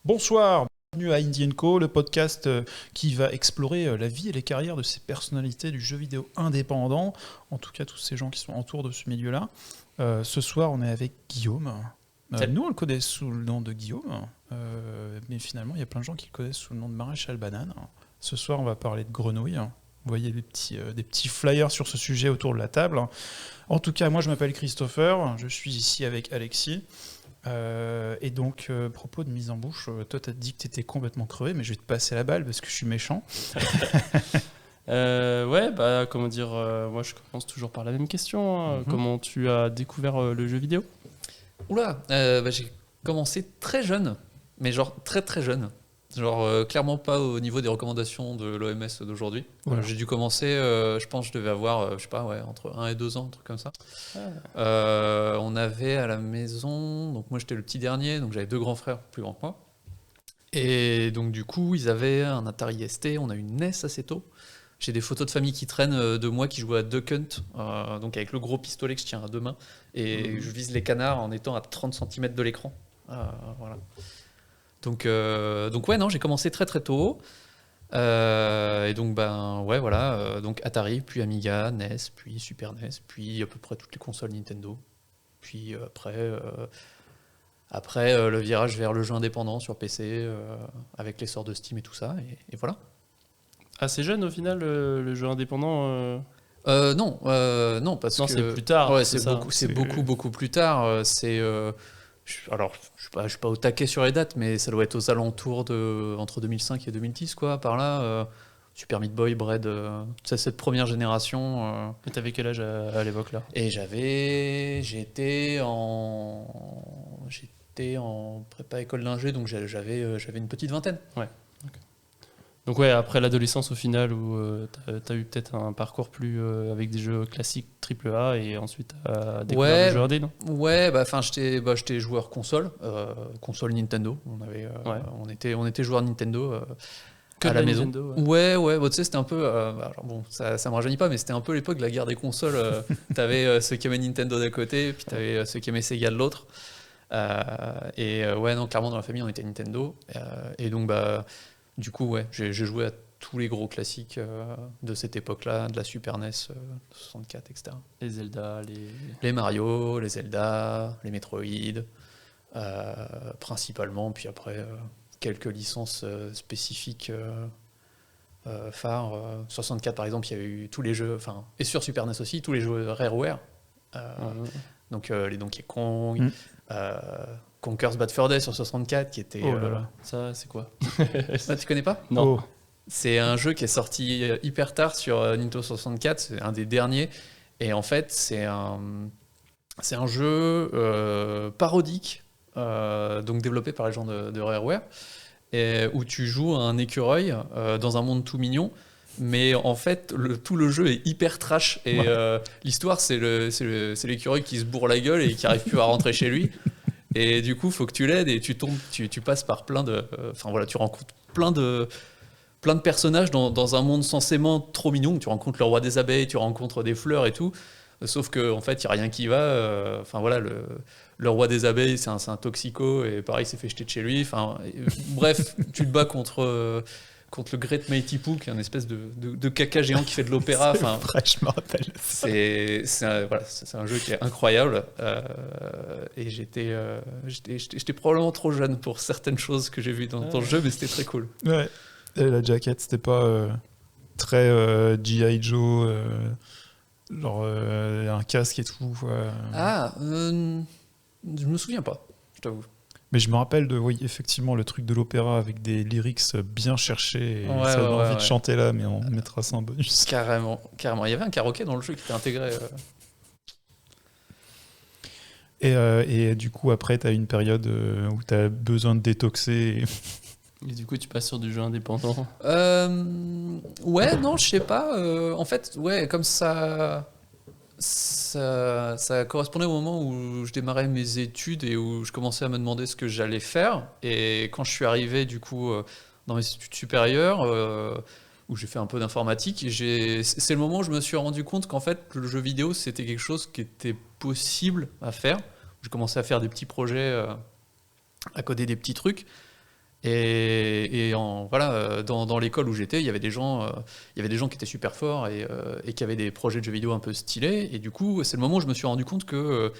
Bonsoir, bienvenue à Indie Co, le podcast qui va explorer la vie et les carrières de ces personnalités du jeu vidéo indépendant, en tout cas tous ces gens qui sont autour de ce milieu-là. Ce soir, on est avec Guillaume. Nous, on le connaît sous le nom de Guillaume, mais finalement, il y a plein de gens qui le connaissent sous le nom de Maréchal Banane. Ce soir, on va parler de grenouilles. Vous voyez des petits flyers sur ce sujet autour de la table. En tout cas, moi, je m'appelle Christopher, je suis ici avec Alexis. Et donc, propos de mise en bouche, toi t'as dit que t'étais complètement crevé, mais je vais te passer la balle parce que je suis méchant. Comment dire, moi je commence toujours par la même question. Comment tu as découvert le jeu vidéo ? J'ai commencé très jeune, mais genre très très jeune. Genre clairement pas au niveau des recommandations de l'OMS d'aujourd'hui. Voilà. J'ai dû commencer, je pense que je devais avoir, entre 1 et 2 ans, un truc comme ça. On avait à la maison, donc moi j'étais le petit dernier, donc j'avais 2 grands frères plus grands que moi. Et donc du coup, ils avaient un Atari ST, on a eu une NES assez tôt. J'ai des photos de famille qui traînent de moi qui jouais à Duck Hunt, donc avec le gros pistolet que je tiens à 2 mains, et je vise les canards en étant à 30 cm de l'écran. Voilà. Donc j'ai commencé très très tôt. Donc Atari, puis Amiga, NES, puis Super NES, puis à peu près toutes les consoles Nintendo. Puis après le virage vers le jeu indépendant sur PC, avec l'essor de Steam et tout ça, et voilà. Assez jeune au final, le jeu indépendant Non, parce que... c'est plus tard. Ouais, c'est beaucoup plus tard. Je suis pas au taquet sur les dates, mais ça doit être aux alentours de entre 2005 et 2010, quoi, par là. Super Meat Boy, Bread, cette première génération. Mais t'avais quel âge à l'époque là ? Et j'étais en prépa école d'ingé, donc j'avais une petite vingtaine. Ouais. Okay. Donc ouais, après l'adolescence au final, où t'as eu peut-être un parcours plus avec des jeux classiques AAA et ensuite découvert le jeu indé, non ? Ouais, j'étais joueur console Nintendo. On était joueur Nintendo que à la maison. Nintendo, ouais, tu sais, c'était un peu ça me rajeunit pas, mais c'était un peu l'époque de la guerre des consoles. T'avais ceux qui aimaient Nintendo d'un côté, puis t'avais ceux qui aimaient Sega de l'autre. Clairement dans la famille on était Nintendo, et donc du coup, ouais, j'ai joué à tous les gros classiques de cette époque-là, de la Super NES, 64, etc. Les Zelda, les Mario, les Zelda, les Metroid, principalement, puis après quelques licences spécifiques phares. 64 par exemple, il y avait eu tous les jeux, et sur Super NES aussi, tous les jeux Rareware. Donc les Donkey Kong, Conker's Bad Fur Day sur 64 qui était... ça c'est quoi ? Tu connais pas ? Non. C'est un jeu qui est sorti hyper tard sur Nintendo 64, c'est un des derniers, et en fait c'est un jeu parodique, donc développé par les gens de Rareware, où tu joues un écureuil dans un monde tout mignon. Mais en fait, tout le jeu est hyper trash, et l'histoire c'est l'écureuil qui se bourre la gueule et qui arrive plus à rentrer chez lui. Et du coup, faut que tu l'aides, et tu passes par plein de... tu rencontres plein de personnages dans un monde censément trop mignon. Tu rencontres le roi des abeilles, tu rencontres des fleurs et tout. Sauf qu'en fait, il n'y a rien qui va. Le roi des abeilles, c'est un toxico, et pareil, il s'est fait jeter de chez lui. Bref, tu te bats contre le Great Mighty Pooh, qui est une espèce de caca géant qui fait de l'opéra. Je me rappelle. C'est un jeu qui est incroyable, et j'étais probablement trop jeune pour certaines choses que j'ai vues dans le jeu, mais c'était très cool. Ouais. Et la jaquette, c'était pas très G.I. Joe, un casque et tout. Je me souviens pas, je t'avoue. Mais je me rappelle effectivement, le truc de l'opéra avec des lyrics bien cherchés, et ça donne envie de chanter là, mais on mettra ça en bonus. Carrément. Il y avait un karaoké dans le jeu qui était intégré. Et du coup, après, tu as une période où tu as besoin de détoxer. Et du coup, tu passes sur du jeu indépendant. Ouais, non, je sais pas. En fait, ouais, comme ça correspondait au moment où je démarrais mes études et où je commençais à me demander ce que j'allais faire. Et quand je suis arrivé, du coup, dans mes études supérieures, où j'ai fait un peu d'informatique, c'est le moment où je me suis rendu compte qu'en fait, le jeu vidéo, c'était quelque chose qui était possible à faire. J'ai commencé à faire des petits projets, à coder des petits trucs. Voilà, dans l'école où j'étais, il y avait des gens qui étaient super forts et qui avaient des projets de jeux vidéo un peu stylés. Et du coup, c'est le moment où je me suis rendu compte que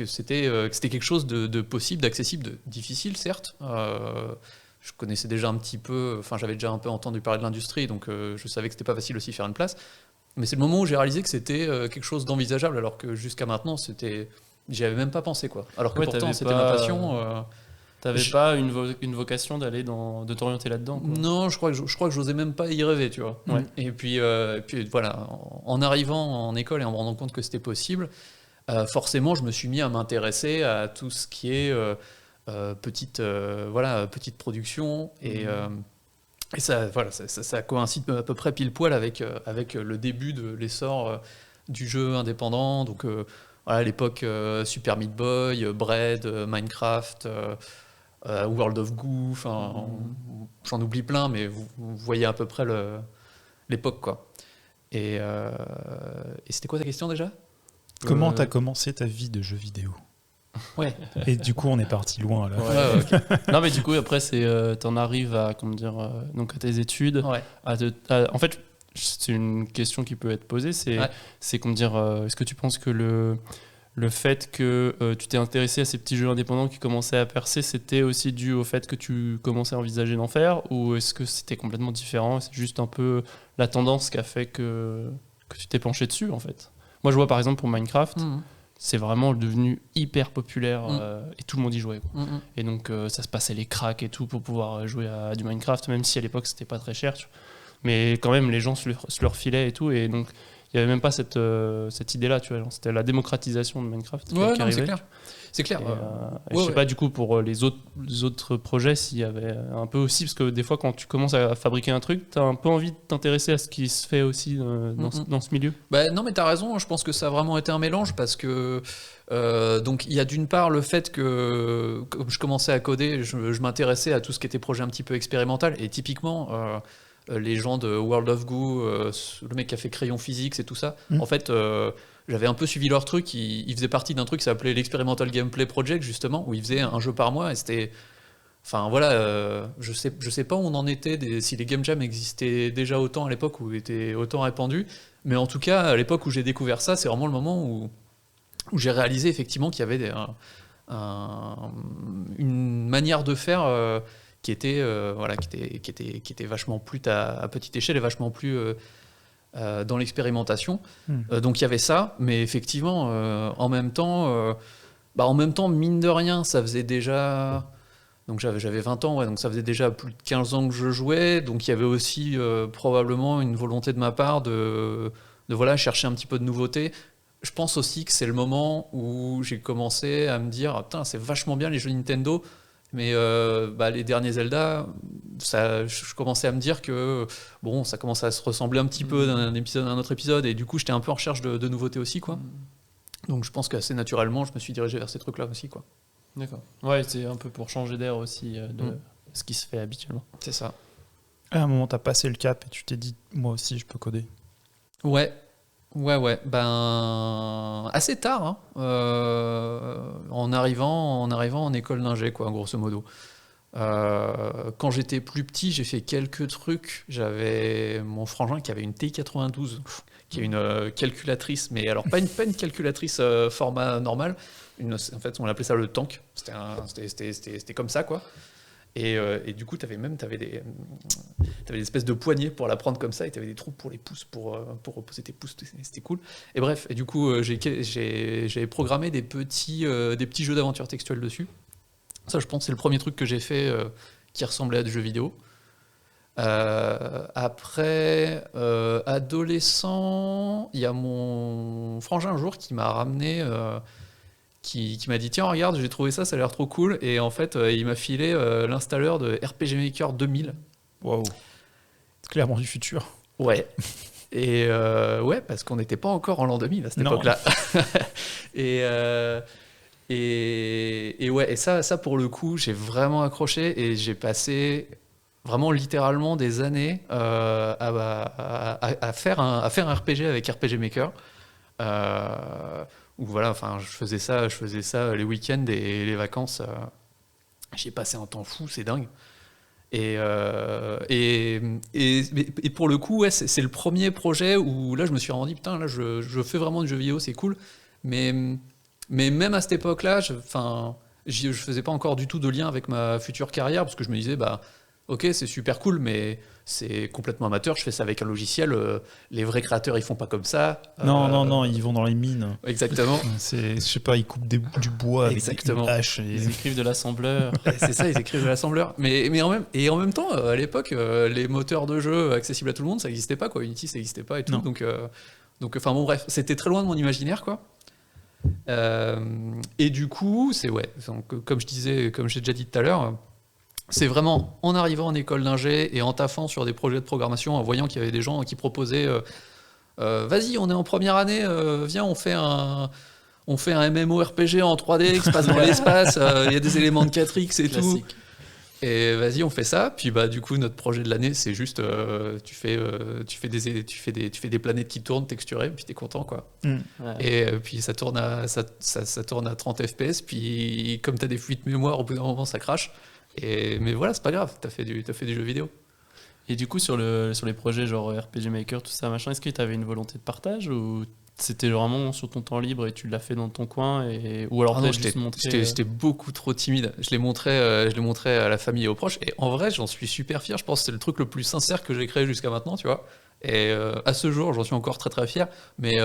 c'était quelque chose de possible, d'accessible, de difficile certes. Je connaissais déjà un petit peu, enfin j'avais déjà un peu entendu parler de l'industrie, donc je savais que c'était pas facile aussi de faire une place. Mais c'est le moment où j'ai réalisé que c'était quelque chose d'envisageable, alors que jusqu'à maintenant, j'y avais même pas pensé, quoi. Alors que pourtant, c'était ma passion. T'avais pas une vocation de t'orienter là-dedans, quoi. Non, je crois que j'osais même pas y rêver, tu vois. Ouais. Et puis voilà, en arrivant en école et en me rendant compte que c'était possible, forcément, je me suis mis à m'intéresser à tout ce qui est petite production et ça coïncide à peu près pile poil avec le début de l'essor du jeu indépendant. Donc voilà, à l'époque Super Meat Boy, Bread, Minecraft, World of Goo, j'en oublie plein, mais vous voyez à peu près l'époque, quoi. Et c'était quoi ta question déjà ? Comment t'as commencé ta vie de jeu vidéo ? Ouais. Et du coup, on est parti loin là. Ouais, okay. Non, mais du coup, après, t'en arrives à, donc à tes études. Ouais. En fait, c'est une question qui peut être posée. C'est est-ce que tu penses que le fait que tu t'es intéressé à ces petits jeux indépendants qui commençaient à percer, c'était aussi dû au fait que tu commençais à envisager d'en faire, ou est-ce que c'était complètement différent ? C'est juste un peu la tendance qui a fait que tu t'es penché dessus, en fait. Moi, je vois par exemple pour Minecraft, c'est vraiment devenu hyper populaire et tout le monde y jouait, quoi. Et donc ça se passait les cracks et tout pour pouvoir jouer à du Minecraft, même si à l'époque c'était pas très cher, mais quand même les gens se leur filaient et tout, et donc il n'y avait même pas cette idée-là, tu vois. C'était la démocratisation de Minecraft qui arrivait. C'est clair. C'est clair. Je sais pas du coup pour les autres projets s'il y avait un peu aussi, parce que des fois quand tu commences à fabriquer un truc, tu as un peu envie de t'intéresser à ce qui se fait aussi dans ce milieu. Bah, non, mais tu as raison, je pense que ça a vraiment été un mélange parce que donc il y a d'une part le fait que comme je commençais à coder, je m'intéressais à tout ce qui était projet un petit peu expérimental, et typiquement les gens de World of Goo, le mec qui a fait Crayon Physics et tout ça, en fait j'avais un peu suivi leur truc. Ils faisaient partie d'un truc qui s'appelait l'Experimental Gameplay Project, justement, où ils faisaient un jeu par mois, et c'était... Enfin voilà, je sais pas où on en était, si les game jams existaient déjà autant à l'époque, ou étaient autant répandus, mais en tout cas, à l'époque où j'ai découvert ça, c'est vraiment le moment où j'ai réalisé effectivement qu'il y avait une manière de faire qui était vachement plus à petite échelle et vachement plus dans l'expérimentation. Donc il y avait ça, mais effectivement, en même temps, mine de rien, ça faisait déjà... Donc j'avais 20 ans, ouais, donc ça faisait déjà plus de 15 ans que je jouais, donc il y avait aussi probablement une volonté de ma part de voilà, chercher un petit peu de nouveauté. Je pense aussi que c'est le moment où j'ai commencé à me dire « Putain, c'est vachement bien les jeux Nintendo », mais les derniers Zelda, je commençais à me dire que bon, ça commençait à se ressembler un petit peu d'un épisode à un autre épisode, et du coup j'étais un peu en recherche de nouveautés aussi, quoi. Donc je pense qu'assez naturellement je me suis dirigé vers ces trucs là aussi, quoi. D'accord. Ouais, c'est un peu pour changer d'air aussi de ce qui se fait habituellement. C'est ça. À un moment t'as passé le cap et tu t'es dit moi aussi je peux coder. Ouais, ben assez tard, hein. En arrivant en école d'ingé, quoi, grosso modo. Quand j'étais plus petit, j'ai fait quelques trucs. J'avais mon frangin qui avait une TI-92, qui est une calculatrice, mais alors pas une calculatrice format normal. En fait, on appelait ça le tank. C'était comme ça, quoi. Et du coup, t'avais des espèces de poignées pour la prendre comme ça, et t'avais des trous pour les pouces, pour reposer tes pouces. C'était cool. Et bref, et du coup, j'ai programmé des petits jeux d'aventure textuelle dessus. Ça, je pense que c'est le premier truc que j'ai fait qui ressemblait à du jeu vidéo. Après, adolescent, il y a mon frangin un jour qui m'a ramené... qui m'a dit tiens regarde, j'ai trouvé ça a l'air trop cool, et en fait il m'a filé l'installeur de RPG Maker 2000. Waouh, clairement du futur. Ouais. Et ouais, parce qu'on n'était pas encore en l'an 2000 à cette époque-là. et ouais, et ça pour le coup j'ai vraiment accroché, et j'ai passé vraiment littéralement des années à faire un RPG avec RPG Maker. Où voilà, enfin, je faisais ça les week-ends et les vacances J'y ai passé un temps fou, c'est dingue. Et pour le coup, ouais, c'est le premier projet où là, je me suis rendu, putain, là, je fais vraiment du jeu vidéo, c'est cool. Mais même à cette époque-là, je faisais pas encore du tout de lien avec ma future carrière, parce que je me disais, bah, ok, c'est super cool, mais c'est complètement amateur, je fais ça avec un logiciel, les vrais créateurs, ils font pas comme ça. Non, ils vont dans les mines. Exactement. Je sais pas, ils coupent du bois avec Exactement. une hache. Ils écrivent de l'assembleur. C'est ça, ils écrivent de l'assembleur. Mais en même temps, à l'époque, les moteurs de jeu accessibles à tout le monde, ça n'existait pas, quoi. Unity, ça n'existait pas et tout. Non. Donc, enfin bon, bref, c'était très loin de mon imaginaire, quoi. Et du coup, comme je disais, comme j'ai déjà dit tout à l'heure, c'est vraiment en arrivant en école d'ingé et en taffant sur des projets de programmation, en voyant qu'il y avait des gens qui proposaient vas-y, on est en première année, viens, on fait un MMORPG en 3D qui se passe dans l'espace, il y a des éléments de 4X et Classique. tout. Et vas-y, on fait ça. Puis bah du coup, notre projet de l'année, c'est juste tu fais des planètes qui tournent texturées, puis t'es content, quoi. Mm. Ouais. Et puis ça tourne à 30 FPS. Puis comme t'as des fuites mémoire, au bout d'un moment, ça crache. Mais voilà, c'est pas grave. T'as fait du jeu vidéo. Et du coup, sur les projets genre RPG Maker, tout ça, machin, est-ce que tu avais une volonté de partage ou c'était vraiment sur ton temps libre et tu l'as fait dans ton coin ou alors peut-être juste montrer j'étais beaucoup trop timide. Je l'ai montré à la famille et aux proches. Et en vrai, j'en suis super fier. Je pense que c'est le truc le plus sincère que j'ai créé jusqu'à maintenant, tu vois. Et à ce jour, j'en suis encore très très fier. Mais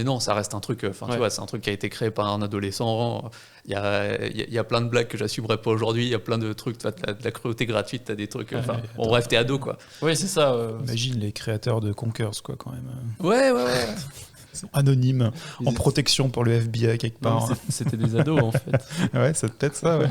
non, ça reste un truc. Tu vois, c'est un truc qui a été créé par un adolescent. Il y a plein de blagues que j'assumerais pas aujourd'hui. Il y a plein de trucs. T'as de la cruauté gratuite. T'as des trucs. Bref, t'es ado, quoi. Oui, c'est ça. Imagine les créateurs de Conkers, quoi, quand même. Ouais. Ils sont anonymes, en protection pour le FBI quelque part. Non, c'était des ados en fait. Ouais, c'est peut-être ça, ouais.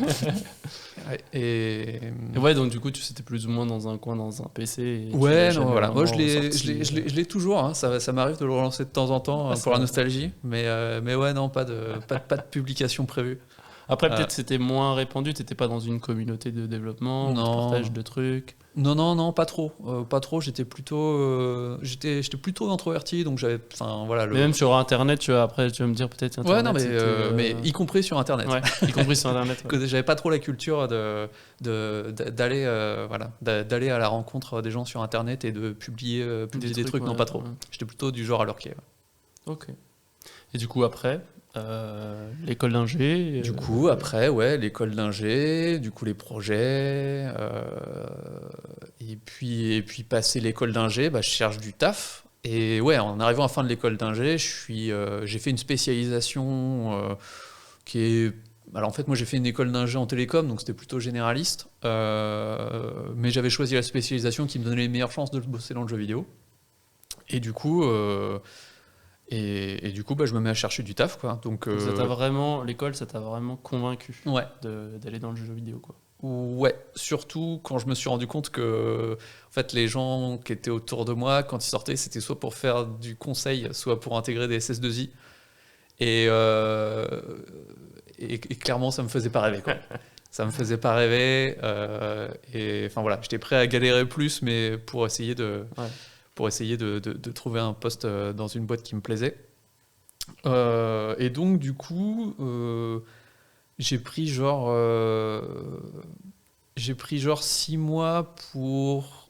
Et ouais, donc du coup, c'était plus ou moins dans un coin, dans un PC. Ouais, non, voilà. Moi, je l'ai toujours. Hein. Ça m'arrive de le relancer de temps en temps pour la nostalgie. Mais ouais, non, pas de publication prévue. Après, peut-être c'était moins répandu. T'étais pas dans une communauté de développement, de partage de trucs. Non, pas trop. Pas trop. J'étais plutôt introverti, donc j'avais. Voilà. Mais même sur Internet, tu vois. Après, tu vas me dire peut-être. Internet, ouais, non, mais y compris sur Internet. Ouais, y compris sur Internet. Ouais. J'avais pas trop la culture d'aller à la rencontre des gens sur Internet et de publier des trucs. Non, pas trop. Ouais. J'étais plutôt du genre à lurker. Ouais. Ok. Et du coup, après, l'école d'ingé. Du coup, après, ouais, l'école d'ingé, du coup, les projets. Et puis passer l'école d'ingé, je cherche du taf. Et ouais, en arrivant à la fin de l'école d'ingé, j'ai fait une spécialisation qui est. Alors en fait, moi j'ai fait une école d'ingé en télécom, donc c'était plutôt généraliste. Mais j'avais choisi la spécialisation qui me donnait les meilleures chances de bosser dans le jeu vidéo. Et du coup. Et du coup, je me mets à chercher du taf, quoi. Donc, l'école, ça t'a vraiment convaincu d'aller dans le jeu vidéo, quoi. Ouais, surtout quand je me suis rendu compte que, en fait, les gens qui étaient autour de moi, quand ils sortaient, c'était soit pour faire du conseil, soit pour intégrer des SS2I. Et clairement, ça me faisait pas rêver, quoi. Ça me faisait pas rêver. Et enfin voilà, j'étais prêt à galérer plus, mais pour essayer de trouver un poste dans une boîte qui me plaisait. Et donc, du coup, j'ai pris genre 6 mois pour...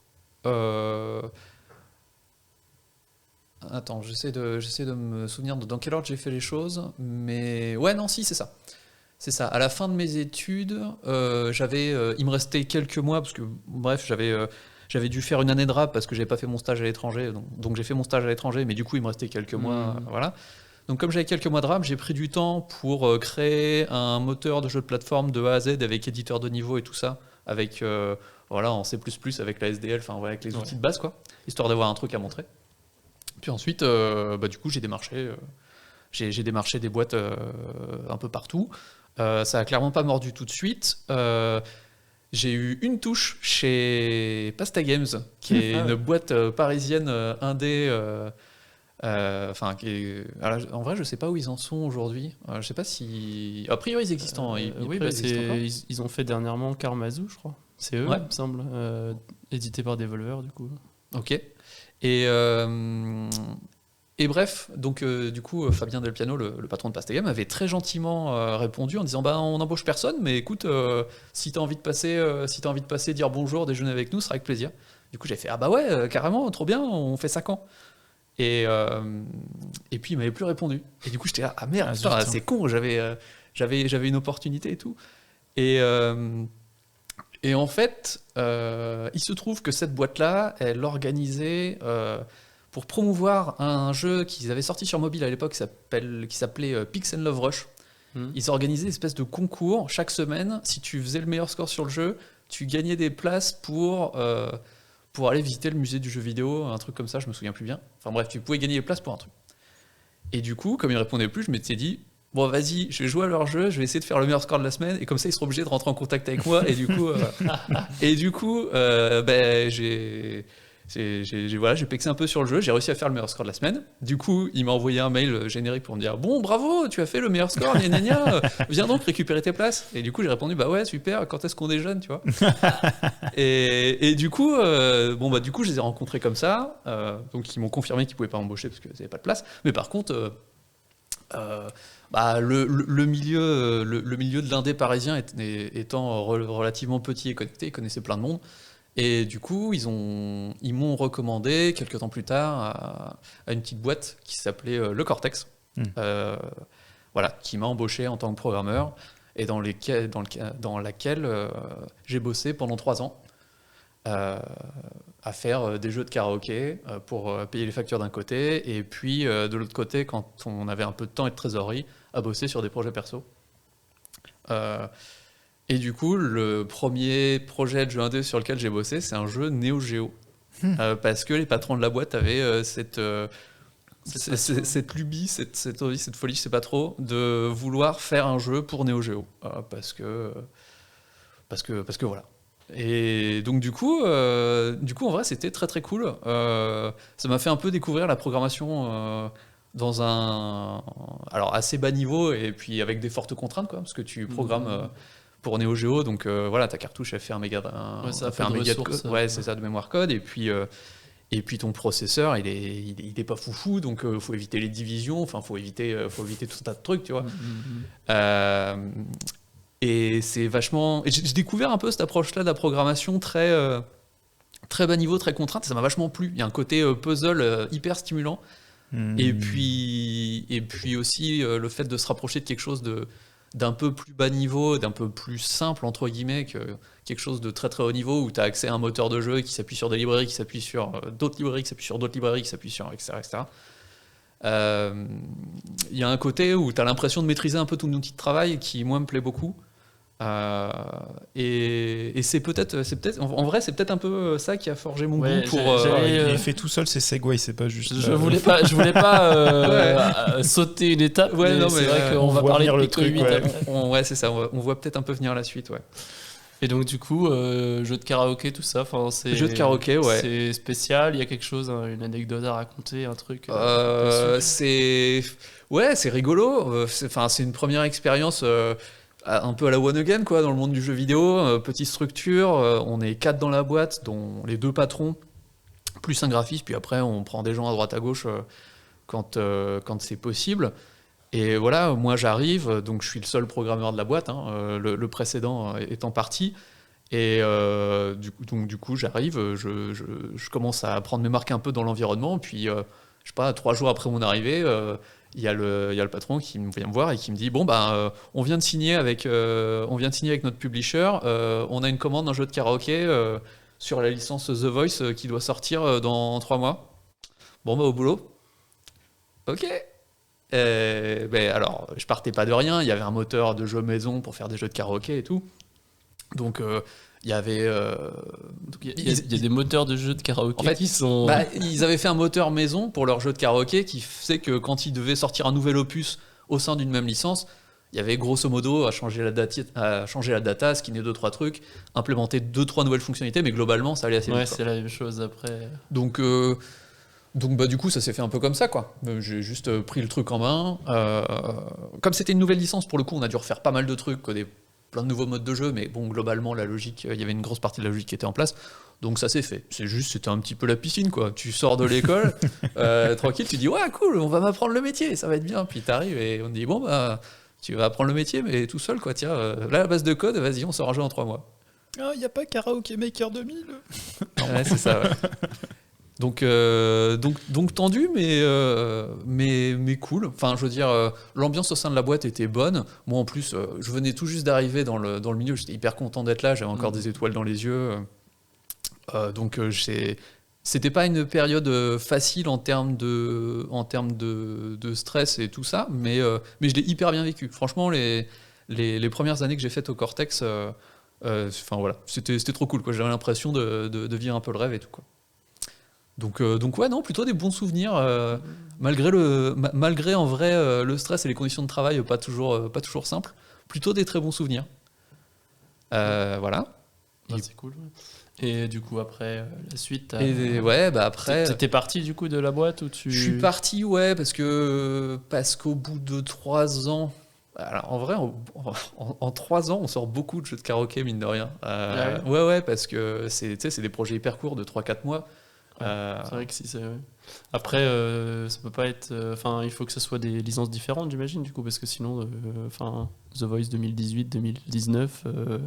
Attends, j'essaie de me souvenir dans quel ordre j'ai fait les choses. Mais ouais, non, si, c'est ça. C'est ça. À la fin de mes études, il me restait quelques mois, parce que, bref, j'avais dû faire une année de rap parce que j'avais pas fait mon stage à l'étranger, donc j'ai fait mon stage à l'étranger, mais du coup il me restait quelques mois, voilà. Donc comme j'avais quelques mois de rap, j'ai pris du temps pour créer un moteur de jeu de plateforme de A à Z avec éditeur de niveau et tout ça, avec en C++ avec la SDL, avec les outils de base, quoi, histoire d'avoir un truc à montrer. Puis ensuite, du coup j'ai démarché des boîtes un peu partout. Ça a clairement pas mordu tout de suite. J'ai eu une touche chez Pasta Games, qui est une boîte parisienne indé. En vrai, je sais pas où ils en sont aujourd'hui. Je sais pas si. A priori, ils existent. Ils ont fait dernièrement Karmazoo, je crois. C'est eux, il me semble. Édité par Devolver, du coup. Ok. Et bref, donc du coup, Fabien Del Piano, le patron de Pastagame, avait très gentiment répondu en disant on n'embauche personne, mais écoute, si t'as envie de passer, dire bonjour, déjeuner avec nous, ce sera avec plaisir. Du coup, j'ai fait bah ouais, carrément, trop bien, on fait ça quand ? Et puis il m'avait plus répondu. Et du coup, j'étais là, ah merde, putain, c'est con, j'avais une opportunité et tout. Et en fait, il se trouve que cette boîte-là, elle organisait pour promouvoir un jeu qu'ils avaient sorti sur mobile à l'époque qui s'appelait Pix and Love Rush. Ils organisaient une espèce de concours chaque semaine. Si tu faisais le meilleur score sur le jeu, tu gagnais des places pour aller visiter le musée du jeu vidéo, un truc comme ça, je me souviens plus bien. Enfin bref, tu pouvais gagner des places pour un truc. Et du coup, comme ils ne répondaient plus, je m'étais dit, bon vas-y, je vais jouer à leur jeu, je vais essayer de faire le meilleur score de la semaine, et comme ça ils seront obligés de rentrer en contact avec moi, et du coup, j'ai pexé un peu sur le jeu, j'ai réussi à faire le meilleur score de la semaine. Du coup, il m'a envoyé un mail générique pour me dire bon, bravo, tu as fait le meilleur score, gna gna gna, viens donc récupérer tes places. Et du coup, j'ai répondu bah ouais, super, quand est-ce qu'on déjeune, tu vois. et du coup, du coup, je les ai rencontrés comme ça. Donc, ils m'ont confirmé qu'ils pouvaient pas m'embaucher parce qu'ils n'avaient pas de place. Mais par contre, le milieu de l'indé parisien étant relativement petit et connecté, ils connaissaient plein de monde. Et du coup, ils m'ont recommandé quelques temps plus tard à une petite boîte qui s'appelait Le Cortex, qui m'a embauché en tant que programmeur et dans laquelle j'ai bossé pendant 3 ans à faire des jeux de karaoké pour payer les factures d'un côté, et puis de l'autre côté, quand on avait un peu de temps et de trésorerie, à bosser sur des projets perso. Et du coup, le premier projet de jeu indé sur lequel j'ai bossé, c'est un jeu Neo Geo. Parce que les patrons de la boîte avaient cette lubie, cette envie, cette folie, je sais pas trop, de vouloir faire un jeu pour Neo Geo. Parce que voilà. Et donc du coup, en vrai, c'était très très cool. Ça m'a fait un peu découvrir la programmation dans un assez bas niveau, et puis avec des fortes contraintes, quoi, parce que tu programmes pour Neo Geo, donc ta cartouche elle fait un méga de code, c'est ça, de mémoire code, et puis ton processeur il est pas foufou, donc faut éviter les divisions, enfin faut éviter tout un tas de trucs, tu vois. Et c'est vachement, et j'ai découvert un peu cette approche là de la programmation très bas niveau, très contrainte, et ça m'a vachement plu. Il y a un côté puzzle hyper stimulant. Et puis aussi le fait de se rapprocher de quelque chose d'un peu plus bas niveau, d'un peu plus simple entre guillemets, que quelque chose de très très haut niveau où tu as accès à un moteur de jeu qui s'appuie sur des librairies, qui s'appuie sur d'autres librairies, qui s'appuie sur d'autres librairies, qui s'appuie sur etc. Il y a un côté où tu as l'impression de maîtriser un peu ton outil de travail qui moi me plaît beaucoup. Et c'est peut-être en vrai c'est peut-être un peu ça qui a forgé mon goût pour il fait tout seul ses segways, c'est pas juste je voulais pas sauter une étape, mais c'est vrai qu'on va parler de le truc 8 après. C'est ça, on voit peut-être un peu venir la suite, ouais. Et donc du coup jeu de karaoké, tout ça, c'est jeu de karaoké, ouais, c'est spécial, il y a quelque chose, une anecdote à raconter, un truc c'est rigolo, c'est une première expérience un peu à la one again, quoi, dans le monde du jeu vidéo. Petite structure, on est 4 dans la boîte, dont les 2 patrons, plus un graphiste, puis après on prend des gens à droite à gauche quand c'est possible. Et voilà, moi j'arrive, donc je suis le seul programmeur de la boîte, le précédent étant parti. Et du coup j'arrive, je commence à prendre mes marques un peu dans l'environnement, puis je sais pas, 3 jours après mon arrivée, il y a le patron qui vient me voir et qui me dit on vient de signer avec notre publisher, on a une commande d'un jeu de karaoké sur la licence The Voice qui doit sortir dans 3 mois. Au boulot. Ok. Alors je partais pas de rien, il y avait un moteur de jeu maison pour faire des jeux de karaoké et tout, donc il y avait il y a des moteurs de jeux de karaoké, en fait, ils avaient fait un moteur maison pour leur jeu de karaoké qui faisait que quand ils devaient sortir un nouvel opus au sein d'une même licence, il y avait grosso modo à changer la data, skinner 2-3 trucs, implémenter 2-3 nouvelles fonctionnalités, mais globalement ça allait assez vite. Ouais, c'est la même chose après. Donc du coup ça s'est fait un peu comme ça, quoi. J'ai juste pris le truc en main. Comme c'était une nouvelle licence, pour le coup on a dû refaire pas mal de trucs, plein de nouveaux modes de jeu, mais bon, globalement la logique, il y avait une grosse partie de la logique qui était en place. Donc ça s'est fait. C'était un petit peu la piscine, quoi. Tu sors de l'école, tranquille, tu dis ouais cool, on va m'apprendre le métier, ça va être bien. Puis t'arrives et on te dit bon bah tu vas apprendre le métier mais tout seul, quoi. Tiens, là la base de code, vas-y, on sort un jeu en 3 mois. Ah, y a pas Karaoke Maker 2000 Ouais, c'est ça. Ouais. Donc tendu, mais cool. Enfin, je veux dire, l'ambiance au sein de la boîte était bonne. Moi, en plus, je venais tout juste d'arriver dans le milieu. J'étais hyper content d'être là. J'avais encore des étoiles dans les yeux. C'était pas une période facile en termes de stress et tout ça, mais je l'ai hyper bien vécu. Franchement, les premières années que j'ai faites au Cortex, enfin voilà, c'était trop cool, quoi. J'avais l'impression de vivre un peu le rêve et tout, quoi. Donc ouais, non, plutôt des bons souvenirs, malgré en vrai le stress et les conditions de travail pas toujours simples. Plutôt des très bons souvenirs. Voilà. Ah, c'est cool. Et du coup, après, la suite... ouais, bah après... T'es parti du coup de la boîte ou tu... Je suis parti, ouais, parce qu'au bout de 3 ans... Alors, en vrai, en 3 ans, on sort beaucoup de jeux de karaoké, mine de rien. Ouais, parce que c'est des projets hyper courts de 3-4 mois. C'est vrai que si c'est... Après, ça peut pas être... Enfin, il faut que ce soit des licences différentes, j'imagine, du coup, parce que sinon, The Voice 2018-2019,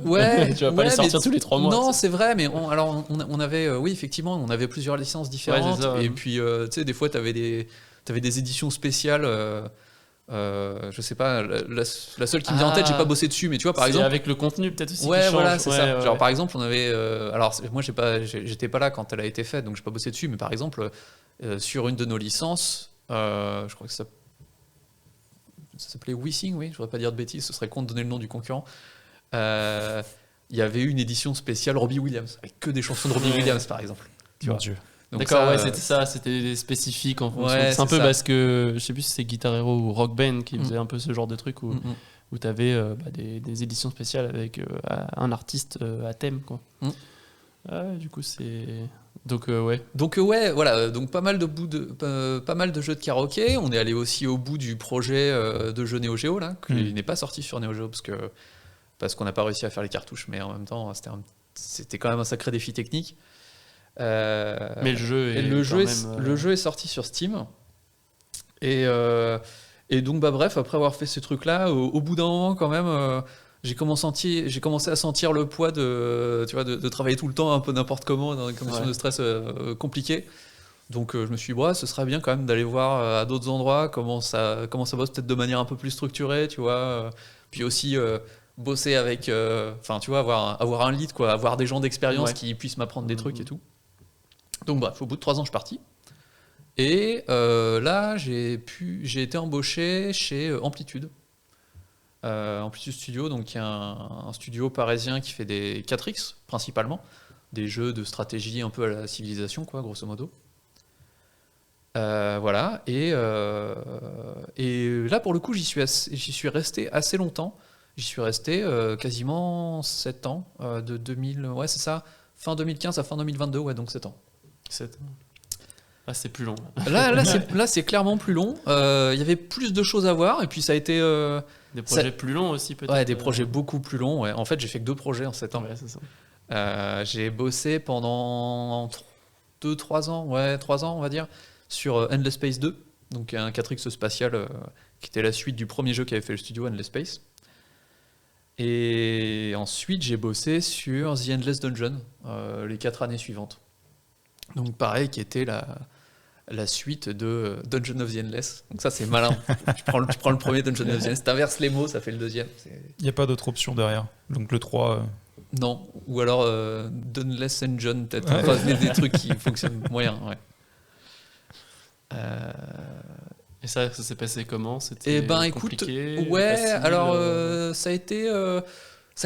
ouais, tu vas pas les sortir tous les 3 mois. Non, c'est vrai, mais on avait... oui, effectivement, on avait plusieurs licences différentes. Ouais, ça, et puis, tu sais, des fois, t'avais des éditions spéciales... je sais pas, la seule qui me vient en tête, j'ai pas bossé dessus, mais tu vois, par exemple, avec le contenu peut-être aussi. Ouais, qui change. voilà, c'est ça. Genre ouais. par exemple, on avait, alors moi j'étais pas là quand elle a été faite, donc j'ai pas bossé dessus, mais par exemple sur une de nos licences, je crois que ça s'appelait Wissing, oui, je voudrais pas dire de bêtises, ce serait con de donner le nom du concurrent. Il y avait eu une édition spéciale Robbie Williams, avec que des chansons de Robbie Williams, par exemple. Mon Dieu. D'accord, ouais, c'était spécifique en fonction. Ouais, c'est un peu parce que je sais plus si c'est Guitar Hero ou Rock Band qui faisait un peu ce genre de truc où tu avais des éditions spéciales avec un artiste à thème, quoi. Du coup, c'est. Donc, ouais. Donc, ouais, voilà. Donc, pas mal de jeux de karaoké. On est allé aussi au bout du projet de jeu Neo Geo, là, qui n'est pas sorti sur Neo Geo parce qu'on n'a pas réussi à faire les cartouches, mais en même temps, c'était quand même un sacré défi technique. Mais le jeu est sorti sur Steam et donc bref, après avoir fait ce truc là, au bout d'un moment quand même, j'ai commencé à sentir le poids de travailler tout le temps un peu n'importe comment dans des conditions de stress compliquées. Donc je me suis dit ce serait bien quand même d'aller voir à d'autres endroits comment ça bosse peut-être de manière un peu plus structurée, tu vois, puis aussi bosser avec enfin tu vois, avoir un lead, quoi, avoir des gens d'expérience qui puissent m'apprendre des trucs et tout. Donc bref, au bout de 3 ans, je suis parti. Et là, j'ai été embauché chez Amplitude. Amplitude Studio, donc qui est un studio parisien qui fait des 4X, principalement. Des jeux de stratégie un peu à la civilisation, quoi, grosso modo. Voilà. Et là, pour le coup, j'y suis resté assez longtemps. J'y suis resté quasiment 7 ans. De 2000... Ouais, c'est ça. Fin 2015 à fin 2022, ouais, donc 7 ans. 7 ans. Là, c'est plus long. Là, c'est clairement plus long. Il y avait plus de choses à voir, et puis ça a été... des projets plus longs aussi, peut-être. Ouais, des projets beaucoup plus longs. Ouais. En fait, j'ai fait que 2 projets en 7 ans. Ouais, c'est ça. J'ai bossé pendant 2-3 ans, ouais, 3 ans, on va dire, sur Endless Space 2, donc un 4X spatial qui était la suite du premier jeu qu'avait fait le studio, Endless Space. Et ensuite, j'ai bossé sur The Endless Dungeon, les 4 années suivantes. Donc pareil, qui était la suite de Dungeon of the Endless. Donc ça, c'est malin. tu prends le premier Dungeon of the Endless, t'inverses les mots, ça fait le deuxième. Il n'y a pas d'autre option derrière. Donc le 3... Non, ou alors Dunless and John, peut-être. Enfin, des trucs qui fonctionnent moyen, ouais. Et ça s'est passé comment? C'était compliqué, écoute, ouais, facile, alors ça a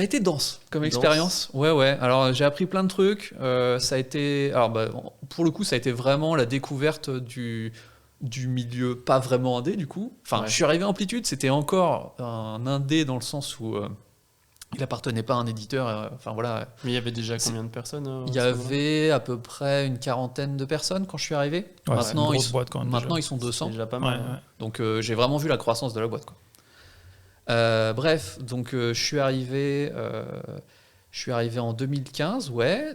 été dense comme expérience. Ouais. Alors j'ai appris plein de trucs. Ça a été, alors pour le coup, ça a été vraiment la découverte du milieu pas vraiment indé du coup. Enfin, je suis arrivé à Amplitude, c'était encore un indé dans le sens où il appartenait pas à un éditeur. Enfin voilà. Mais il y avait déjà combien de personnes Il y avait à peu près une 40aine de personnes quand je suis arrivé. Ouais, maintenant, maintenant ils sont 200. C'est déjà pas mal. Ouais. Donc j'ai vraiment vu la croissance de la boîte, quoi. Bref, donc je suis arrivé en 2015, ouais.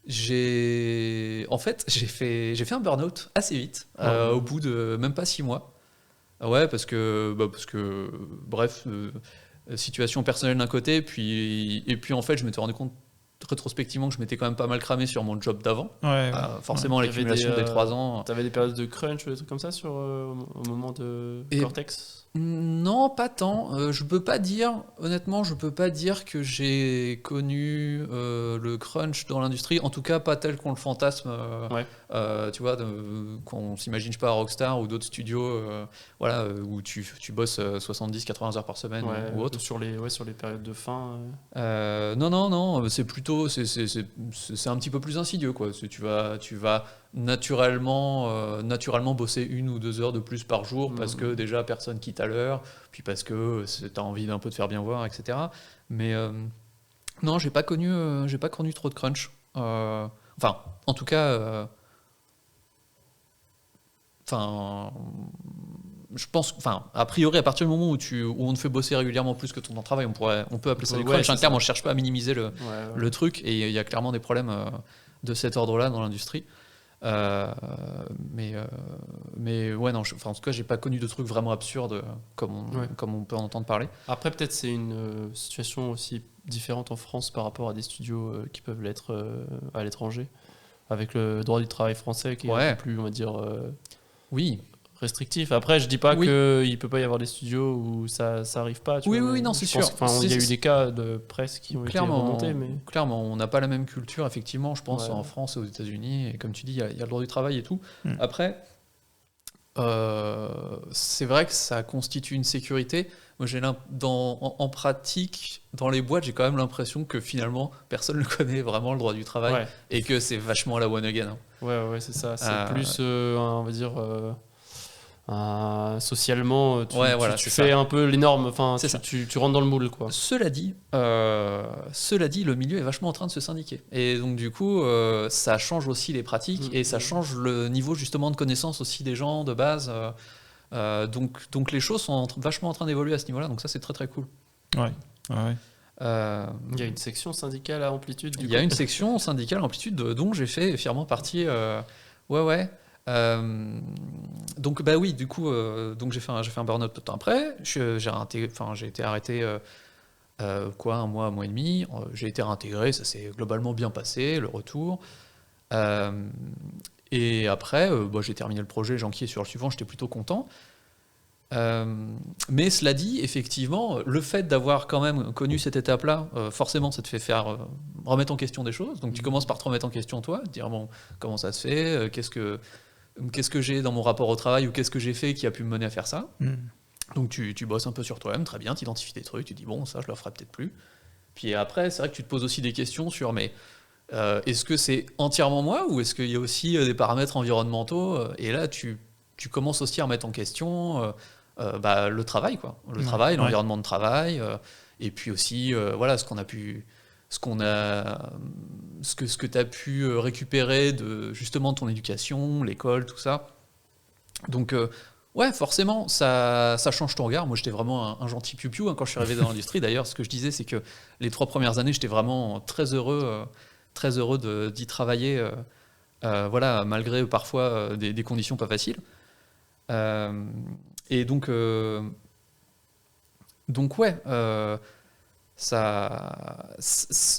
En fait, j'ai fait un burn-out assez vite, au bout de même pas 6 mois. Ouais, parce que bref, situation personnelle d'un côté, et puis en fait, je m'étais rendu compte rétrospectivement que je m'étais quand même pas mal cramé sur mon job d'avant. Forcément, l'accumulation des 3 ans. T'avais des périodes de crunch ou des trucs comme ça au moment de Cortex? Non, pas tant. Je peux pas dire, honnêtement, je peux pas dire que j'ai connu le crunch dans l'industrie, en tout cas pas tel qu'on le fantasme, tu vois, qu'on s'imagine, je sais pas, à Rockstar ou d'autres studios, voilà, où tu bosses 70-80 heures par semaine ou autre. Sur les périodes de fin. Non, c'est plutôt, c'est un petit peu plus insidieux, quoi. Tu vas naturellement bosser 1 ou 2 heures de plus par jour parce que déjà personne quitte à l'heure, puis parce que t'as envie d'un peu de faire bien voir, etc. Mais non, j'ai pas connu trop de crunch. Enfin, en tout cas, je pense, a priori, à partir du moment où on te fait bosser régulièrement plus que ton temps de travail, on peut appeler ça du crunch. Clairement, je cherche pas à minimiser le truc, et il y a clairement des problèmes de cet ordre-là dans l'industrie. Mais ouais, non, en tout cas, j'ai pas connu de trucs vraiment absurdes comme on peut en entendre parler. Après, peut-être c'est une situation aussi différente en France par rapport à des studios qui peuvent l'être à l'étranger, avec le droit du travail français qui est un peu plus, on va dire, restrictif. Après, je dis pas qu'il peut pas y avoir des studios où ça arrive pas. Oui, non, c'est sûr. Il y a eu des cas de presse qui ont été remontés, mais clairement, on n'a pas la même culture, effectivement, je pense, en France et aux États-Unis. Et comme tu dis, il y a le droit du travail et tout. Après, c'est vrai que ça constitue une sécurité. Moi, en pratique, dans les boîtes, j'ai quand même l'impression que finalement, personne ne connaît vraiment le droit du travail, et que c'est vachement la one again. Ouais, c'est ça. C'est plus, on va dire. Socialement, tu fais un peu les normes, enfin, tu rentres dans le moule, quoi. Cela dit, le milieu est vachement en train de se syndiquer. Et donc, du coup, ça change aussi les pratiques, et ça change le niveau, justement, de connaissance aussi des gens de base. Donc, les choses sont vachement en train d'évoluer à ce niveau-là, donc ça, c'est très, très cool. Ouais. Il y a une section syndicale à Amplitude, Il y a une section syndicale à Amplitude dont j'ai fait fièrement partie. Donc oui, du coup, donc j'ai fait un burn-out peu de temps après. J'ai été arrêté 1 mois, 1 mois et demi. J'ai été réintégré, ça s'est globalement bien passé, le retour. Et après, j'ai terminé le projet, j'enquillais sur le suivant, j'étais plutôt content. Mais cela dit, effectivement, le fait d'avoir quand même connu cette étape-là, forcément, ça te fait remettre en question des choses. Donc tu commences par te remettre en question toi, te dire bon, comment ça se fait, qu'est-ce que j'ai dans mon rapport au travail, ou qu'est-ce que j'ai fait qui a pu me mener à faire ça. Donc tu bosses un peu sur toi-même, très bien, tu identifies des trucs, tu dis bon, ça je le ferai peut-être plus. Puis après, c'est vrai que tu te poses aussi des questions sur est-ce que c'est entièrement moi, ou est-ce qu'il y a aussi des paramètres environnementaux, et là tu commences aussi à remettre en question le travail, quoi. Travail, l'environnement de travail, et puis aussi ce que tu as pu récupérer de justement ton éducation, l'école, tout ça. Donc forcément ça change ton regard. Moi, j'étais vraiment un gentil piou-piou quand je suis arrivé dans l'industrie. D'ailleurs, ce que je disais, c'est que les 3 premières années, j'étais vraiment très heureux d'y travailler, malgré parfois des conditions pas faciles. Et donc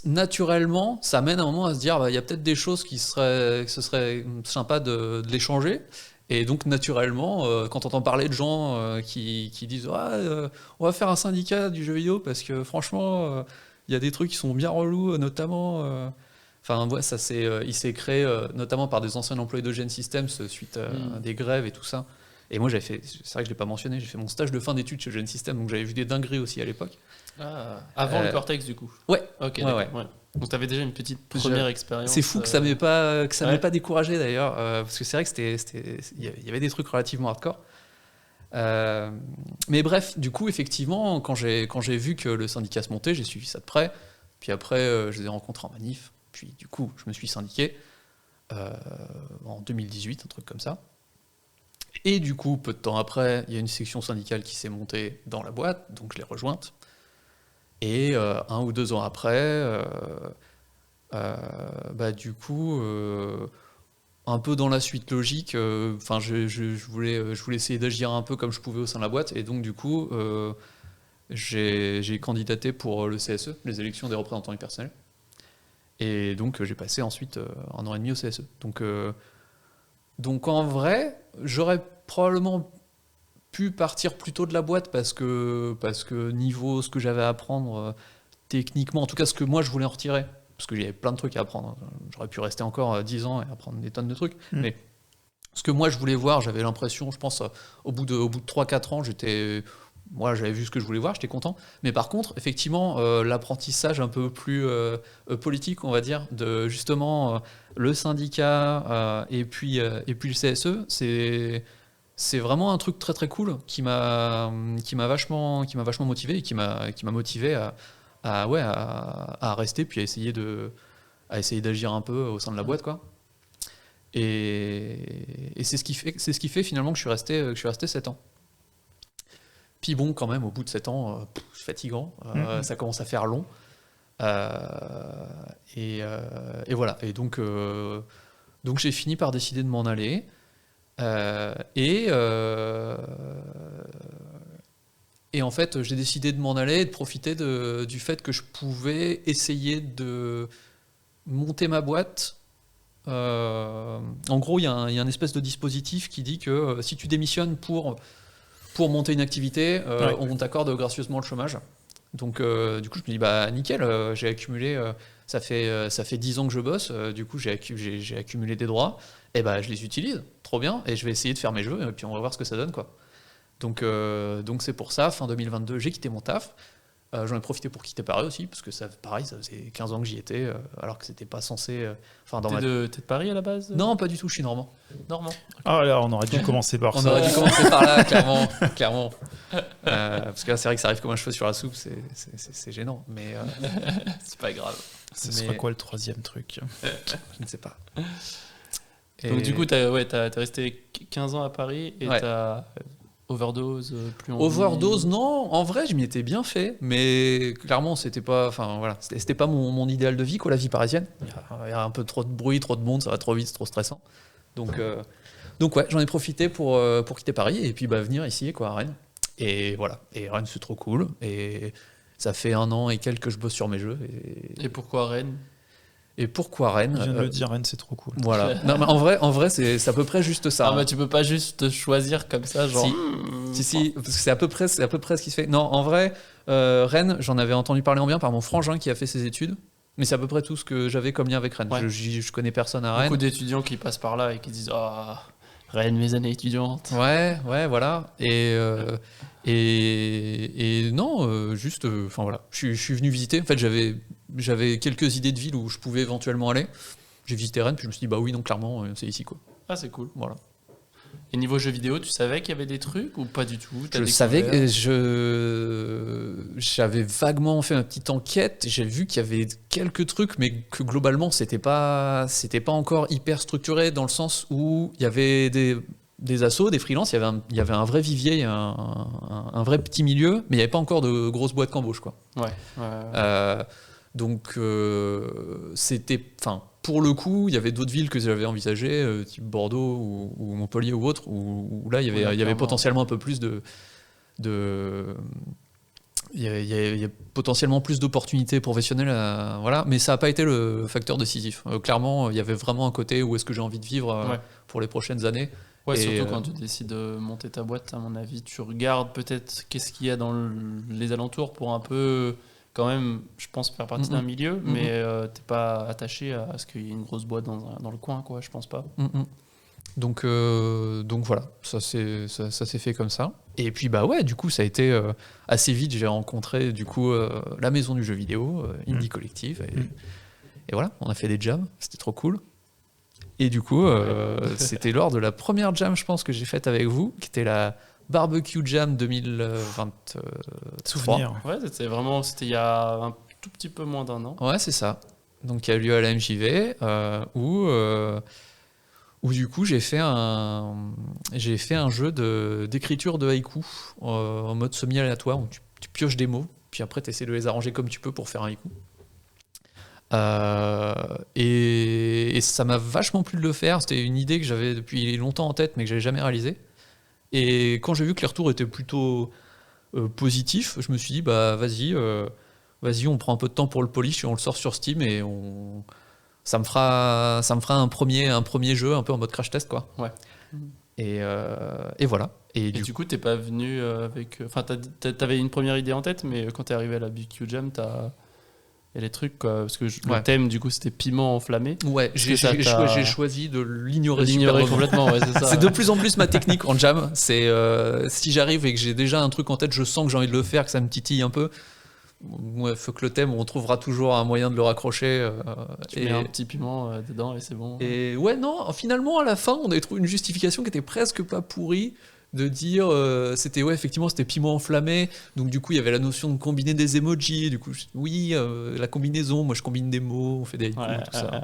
naturellement, ça mène à un moment à se dire, il y a peut-être des choses que ce serait sympa de les changer. Et donc naturellement, quand on entend parler de gens qui disent on va faire un syndicat du jeu vidéo parce que franchement, il y a des trucs qui sont bien relous, notamment. Il s'est créé notamment par des anciens employés de Gen Systems suite à des grèves et tout ça. Et moi, c'est vrai que je ne l'ai pas mentionné, j'ai fait mon stage de fin d'études chez Gen Systems, donc j'avais vu des dingueries aussi à l'époque. Avant le Cortex, du coup. Ouais. Ok. Ouais. Donc tu avais déjà une petite première expérience. C'est fou que ça m'ait pas découragé d'ailleurs, parce que c'est vrai que il y avait des trucs relativement hardcore. Mais bref, du coup, effectivement, quand j'ai vu que le syndicat se montait, j'ai suivi ça de près. Puis après, je les ai rencontrés en manif. Puis du coup, je me suis syndiqué en 2018, un truc comme ça. Et du coup, peu de temps après, il y a une section syndicale qui s'est montée dans la boîte, donc je l'ai rejointe. Et 1 ou 2 ans après, Du coup, un peu dans la suite logique, je voulais essayer d'agir un peu comme je pouvais au sein de la boîte, et donc du coup, j'ai candidaté pour le CSE, les élections des représentants du personnel, et donc j'ai passé ensuite 1 an et demi au CSE. Donc en vrai, j'aurais probablement pu partir plus tôt de la boîte parce que niveau ce que j'avais à apprendre techniquement, en tout cas ce que moi je voulais en retirer, parce que j'avais plein de trucs à apprendre. J'aurais pu rester encore 10 ans et apprendre des tonnes de trucs. Mais ce que moi je voulais voir, j'avais l'impression, je pense, au bout de 3-4 ans, j'avais vu ce que je voulais voir, j'étais content. Mais par contre, effectivement, l'apprentissage un peu plus politique, on va dire, de justement le syndicat et puis le CSE, c'est vraiment un truc très très cool qui m'a vachement motivé et qui m'a motivé à rester, puis à essayer d'agir un peu au sein de la boîte, quoi. Et c'est ce qui fait finalement que je suis resté 7 ans. Puis bon, quand même, au bout de 7 ans, c'est fatigant, ça commence à faire long. Et voilà. Et donc j'ai fini par décider de m'en aller. Et en fait, j'ai décidé de m'en aller et de profiter du fait que je pouvais essayer de monter ma boîte. En gros, il y a un espèce de dispositif qui dit que si tu démissionnes pour monter une activité, on t'accorde gracieusement le chômage. Donc, du coup, je me dis, nickel, j'ai accumulé, ça fait 10 ans que je bosse, du coup, j'ai accumulé des droits, et je les utilise, trop bien, et je vais essayer de faire mes jeux, et puis on va voir ce que ça donne, quoi. Donc c'est pour ça, fin 2022, j'ai quitté mon taf. J'en ai profité pour quitter Paris aussi, parce que ça faisait 15 ans que j'y étais, alors que c'était pas censé... T'es de Paris à la base ? Non, pas du tout, je suis normand. Normand. Ah là, on aurait dû commencer par ça. On aurait dû commencer par là, clairement. Parce que là, c'est vrai que ça arrive comme un cheveu sur la soupe, c'est gênant, mais c'est pas grave. Ce serait quoi le 3e truc ? Je ne sais pas. Donc du coup, t'es resté 15 ans à Paris, et t'as... Overdose, plus envie. Overdose, non. En vrai, je m'y étais bien fait, mais clairement, c'était pas mon idéal de vie, quoi, la vie parisienne. Il y a un peu trop de bruit, trop de monde, ça va trop vite, c'est trop stressant. Donc ouais, j'en ai profité pour quitter Paris et puis venir ici, quoi, à Rennes. Et voilà. Et Rennes, c'est trop cool. Et ça fait 1 an et quelques que je bosse sur mes jeux. Et pourquoi Rennes ? Et pourquoi Rennes ? Je viens de le dire, Rennes, c'est trop cool. Voilà. Non, mais en vrai, c'est à peu près juste ça. Tu peux pas juste choisir comme ça, genre. Si, parce que c'est à peu près ce qui se fait. Non, en vrai, Rennes, j'en avais entendu parler en bien par mon frangin qui a fait ses études. Mais c'est à peu près tout ce que j'avais comme lien avec Rennes. Ouais. Je connais personne à Rennes. Beaucoup d'étudiants qui passent par là et qui disent Rennes, mes années étudiantes. Ouais, voilà. Et non, juste, voilà. Je suis venu visiter. En fait, j'avais quelques idées de villes où je pouvais éventuellement aller. J'ai visité Rennes, puis je me suis dit, oui, non, clairement, c'est ici, quoi. Ah, c'est cool. Voilà. Et niveau jeux vidéo, tu savais qu'il y avait des trucs ou pas du tout ? Je savais que j'avais vaguement fait ma petite enquête. J'ai vu qu'il y avait quelques trucs, mais que globalement, c'était pas encore hyper structuré, dans le sens où il y avait des assos, des freelances, il y avait un vrai vivier, un vrai petit milieu, mais il n'y avait pas encore de grosses boîtes qu'embauche, quoi. Ouais. Donc c'était, pour le coup, il y avait d'autres villes que j'avais envisagées, type Bordeaux ou Montpellier ou autre, où là il y avait potentiellement un peu plus il y a potentiellement plus d'opportunités professionnelles, voilà, mais ça n'a pas été le facteur décisif. Clairement, il y avait vraiment un côté où est-ce que j'ai envie de vivre pour les prochaines années. Ouais, surtout quand tu décides de monter ta boîte, à mon avis, tu regardes peut-être qu'est-ce qu'il y a dans les alentours pour un peu, quand même, je pense, faire partie d'un milieu, mais t'es pas attaché à ce qu'il y ait une grosse boîte dans le coin, quoi, je pense pas. Donc voilà, ça s'est fait comme ça. Et puis du coup, ça a été assez vite, j'ai rencontré du coup la maison du jeu vidéo, Indie Collective, et voilà, on a fait des jams, c'était trop cool. Et du coup, c'était lors de la première jam, je pense, que j'ai faite avec vous, qui était la Barbecue Jam 2023. Souvenir. Ouais, c'était il y a un tout petit peu moins d'1 an. Ouais, c'est ça. Donc, il y a eu lieu à la MJV, où du coup, j'ai fait un jeu d'écriture de haïku en mode semi-aléatoire, où tu pioches des mots, puis après, tu essaies de les arranger comme tu peux pour faire un haïku. Et ça m'a vachement plu de le faire. C'était une idée que j'avais depuis longtemps en tête, mais que j'avais jamais réalisée. Et quand j'ai vu que les retours étaient plutôt positifs, je me suis dit, bah vas-y, on prend un peu de temps pour le polish et on le sort sur Steam et ça me fera un premier jeu un peu en mode crash test, quoi. Ouais. Et voilà. Et du coup, t'es pas venu avec. Enfin, t'avais une première idée en tête, mais quand t'es arrivé à la BQ Jam, il y a les trucs, quoi. Parce que le thème, du coup, c'était piment enflammé. Ouais, j'ai choisi de l'ignorer complètement, ouais, c'est ça. C'est de plus en plus ma technique en jam. C'est si j'arrive et que j'ai déjà un truc en tête, je sens que j'ai envie de le faire, que ça me titille un peu. Ouais, faut que le thème, on trouvera toujours un moyen de le raccrocher. Tu mets un petit piment dedans et c'est bon. Et ouais, non, finalement, à la fin, on avait trouvé une justification qui était presque pas pourrie. De dire c'était effectivement c'était piment enflammé, donc du coup il y avait la notion de combiner des emojis, du coup la combinaison, moi je combine des mots, on fait des haïkus, tout ça.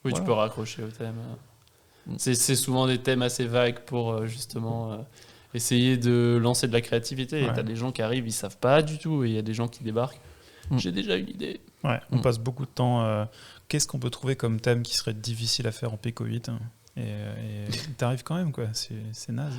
Oui, voilà. Tu peux raccrocher au thème. C'est souvent des thèmes assez vagues pour justement essayer de lancer de la créativité. Et t'as des gens qui arrivent, ils savent pas du tout, et il y a des gens qui débarquent. J'ai déjà une idée. Ouais, on passe beaucoup de temps. Qu'est-ce qu'on peut trouver comme thème qui serait difficile à faire en Pico 8 et t'arrives quand même, quoi. C'est naze.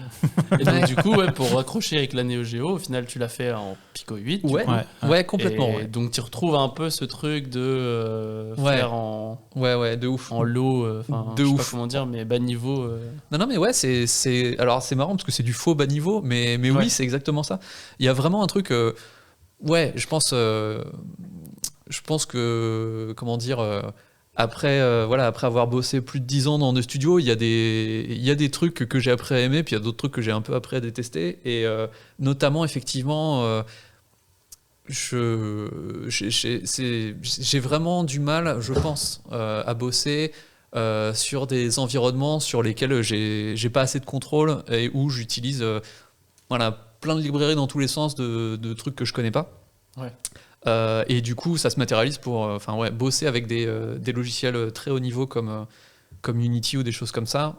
Et donc, du coup, pour raccrocher avec la Neo Geo, au final, tu l'as fait en Pico 8. Ouais, complètement. Et donc, tu retrouves un peu ce truc de faire en. Ouais, de ouf. En low, de je sais ouf. pas comment dire, mais bas niveau. Non, mais ouais, alors c'est marrant parce que c'est du faux bas niveau, mais oui, c'est exactement ça. Il y a vraiment un truc. Je pense que. Comment dire. Après avoir bossé plus de 10 ans dans des studios, il y a des trucs que j'ai appris à aimer, puis il y a d'autres trucs que j'ai un peu appris à détester. Et notamment, effectivement, j'ai vraiment du mal, je pense, à bosser sur des environnements sur lesquels j'ai pas assez de contrôle et où j'utilise plein de librairies dans tous les sens de trucs que je connais pas. Ouais. Et du coup, ça se matérialise pour bosser avec des logiciels très haut niveau comme Unity ou des choses comme ça.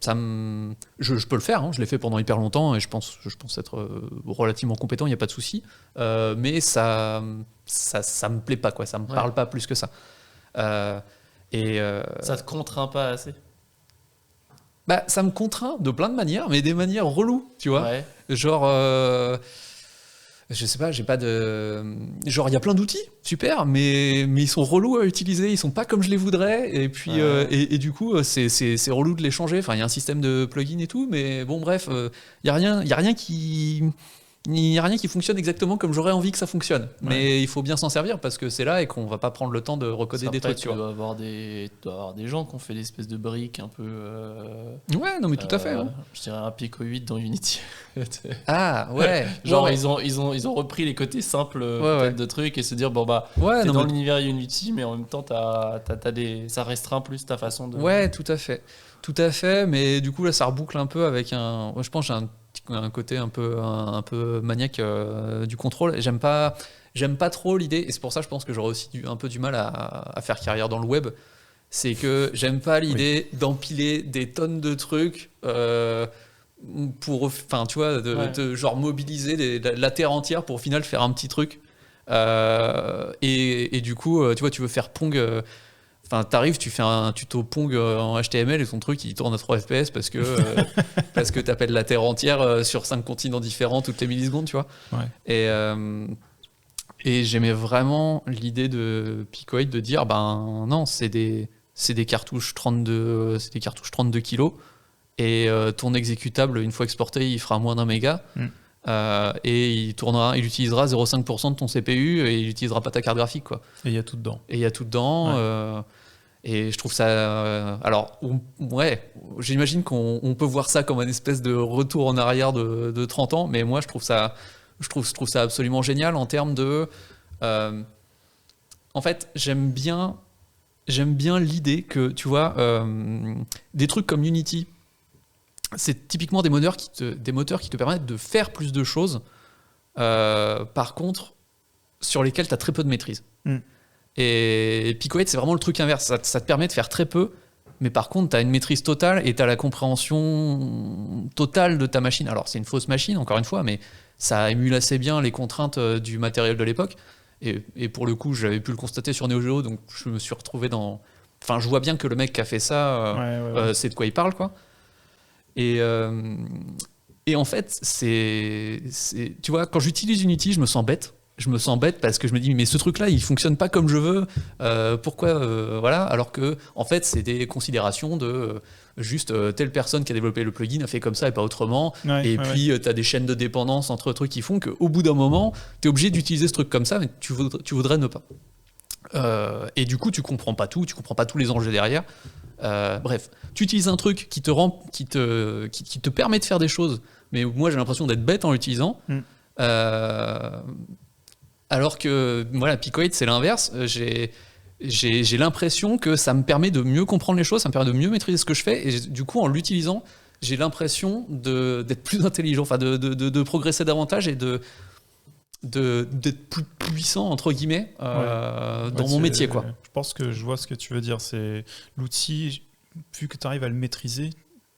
Je peux le faire, hein, je l'ai fait pendant hyper longtemps et je pense être relativement compétent, il n'y a pas de souci. Mais ça me plaît pas, quoi, ça me parle pas plus que ça. Ça te contraint pas assez? Bah, ça me contraint de plein de manières, mais des manières reloues, tu vois. Ouais. Genre. Je sais pas, j'ai pas de. Genre, il y a plein d'outils, super, mais ils sont relous à utiliser, ils sont pas comme je les voudrais, et puis et du coup, c'est relou de les changer. Enfin, il y a un système de plugins et tout, mais bon, bref, il y a rien qui fonctionne exactement comme j'aurais envie que ça fonctionne. Mais il faut bien s'en servir parce que c'est là et qu'on va pas prendre le temps de recoder des trucs. Tu dois avoir des gens qui ont fait des espèces de briques un peu. Ouais, non, mais tout à fait. Ouais. Je dirais un Pico 8 dans Unity. Ah, ouais. Genre, ils ont repris les côtés simples de trucs et se dire, t'es dans l'univers Unity, mais en même temps, ça restreint plus ta façon de. Ouais, tout à fait. Tout à fait, mais du coup, là, ça reboucle un peu avec je pense que j'ai un côté un peu maniaque du contrôle. J'aime pas trop l'idée, et c'est pour ça je pense que j'aurais aussi un peu du mal à faire carrière dans le web. C'est que j'aime pas l'idée d'empiler des tonnes de trucs pour, tu vois, de genre mobiliser la terre entière pour au final faire un petit truc. Et du coup, tu vois, tu veux faire Pong. Enfin, t'arrives, tu fais un tuto Pong en HTML et ton truc il tourne à 3 FPS parce que t'appelles la terre entière sur 5 continents différents toutes les millisecondes, tu vois. Ouais. Et j'aimais vraiment l'idée de Pico 8 de dire non, c'est des cartouches 32 kilos et ton exécutable une fois exporté il fera moins d'1 méga. Et il utilisera 0,5% de ton CPU et il utilisera pas ta carte graphique, quoi. Et il y a tout dedans. Ouais. Et je trouve ça. Alors, j'imagine qu'on peut voir ça comme un espèce de retour en arrière de 30 ans, mais moi je trouve ça absolument génial en termes de. En fait, j'aime bien l'idée que, tu vois, des trucs comme Unity. C'est typiquement des moteurs qui te permettent de faire plus de choses, par contre, sur lesquels tu as très peu de maîtrise. Et Pico 8, c'est vraiment le truc inverse. Ça te permet de faire très peu, mais par contre, tu as une maîtrise totale et tu as la compréhension totale de ta machine. Alors, c'est une fausse machine, encore une fois, mais ça émule assez bien les contraintes du matériel de l'époque. Et pour le coup, j'avais pu le constater sur Neo Geo, donc je me suis retrouvé dans... Enfin, je vois bien que le mec qui a fait ça, c'est de quoi il parle, quoi. Et en fait, tu vois, quand j'utilise Unity, je me sens bête. Je me sens bête parce que je me dis, mais ce truc-là, il fonctionne pas comme je veux. Pourquoi voilà. Alors que, en fait, c'est des considérations de juste telle personne qui a développé le plugin a fait comme ça et pas autrement. Puis, tu as des chaînes de dépendance entre trucs qui font qu'au bout d'un moment, tu es obligé d'utiliser ce truc comme ça, mais tu voudrais ne pas. Et du coup, tu comprends pas tout, tu comprends pas tous les enjeux derrière. Bref, tu utilises un truc qui te permet de faire des choses, mais moi j'ai l'impression d'être bête en l'utilisant. Alors que voilà, Picoid c'est l'inverse. J'ai l'impression que ça me permet de mieux comprendre les choses, ça me permet de mieux maîtriser ce que je fais, et du coup en l'utilisant, j'ai l'impression d'être plus intelligent, enfin de progresser davantage et d'être plus puissant entre guillemets dans mon métier, quoi. Je pense que je vois ce que tu veux dire. C'est l'outil, vu que tu arrives à le maîtriser,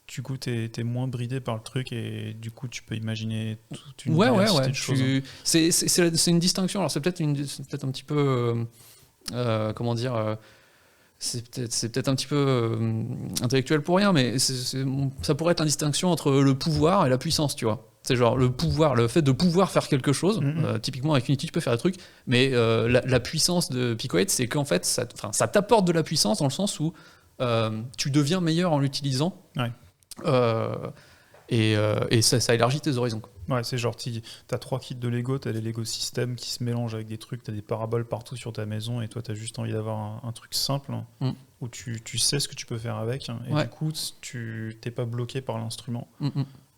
du coup t'es moins bridé par le truc et du coup tu peux imaginer toute une diversité de choses. C'est une distinction. Alors c'est peut-être un petit peu comment dire. C'est peut-être un petit peu intellectuel pour rien, mais ça pourrait être une distinction entre le pouvoir et la puissance, tu vois. C'est genre le pouvoir, le fait de pouvoir faire quelque chose. Typiquement avec Unity, tu peux faire des trucs, mais la puissance de Picoid, c'est qu'en fait, ça t'apporte de la puissance dans le sens où tu deviens meilleur en l'utilisant. Et ça élargit tes horizons, quoi. Ouais, c'est genre, t'as 3 kits de Lego, t'as les Lego System qui se mélangent avec des trucs, t'as des paraboles partout sur ta maison, et toi t'as juste envie d'avoir un truc simple où tu sais ce que tu peux faire avec, et du coup tu t'es pas bloqué par l'instrument.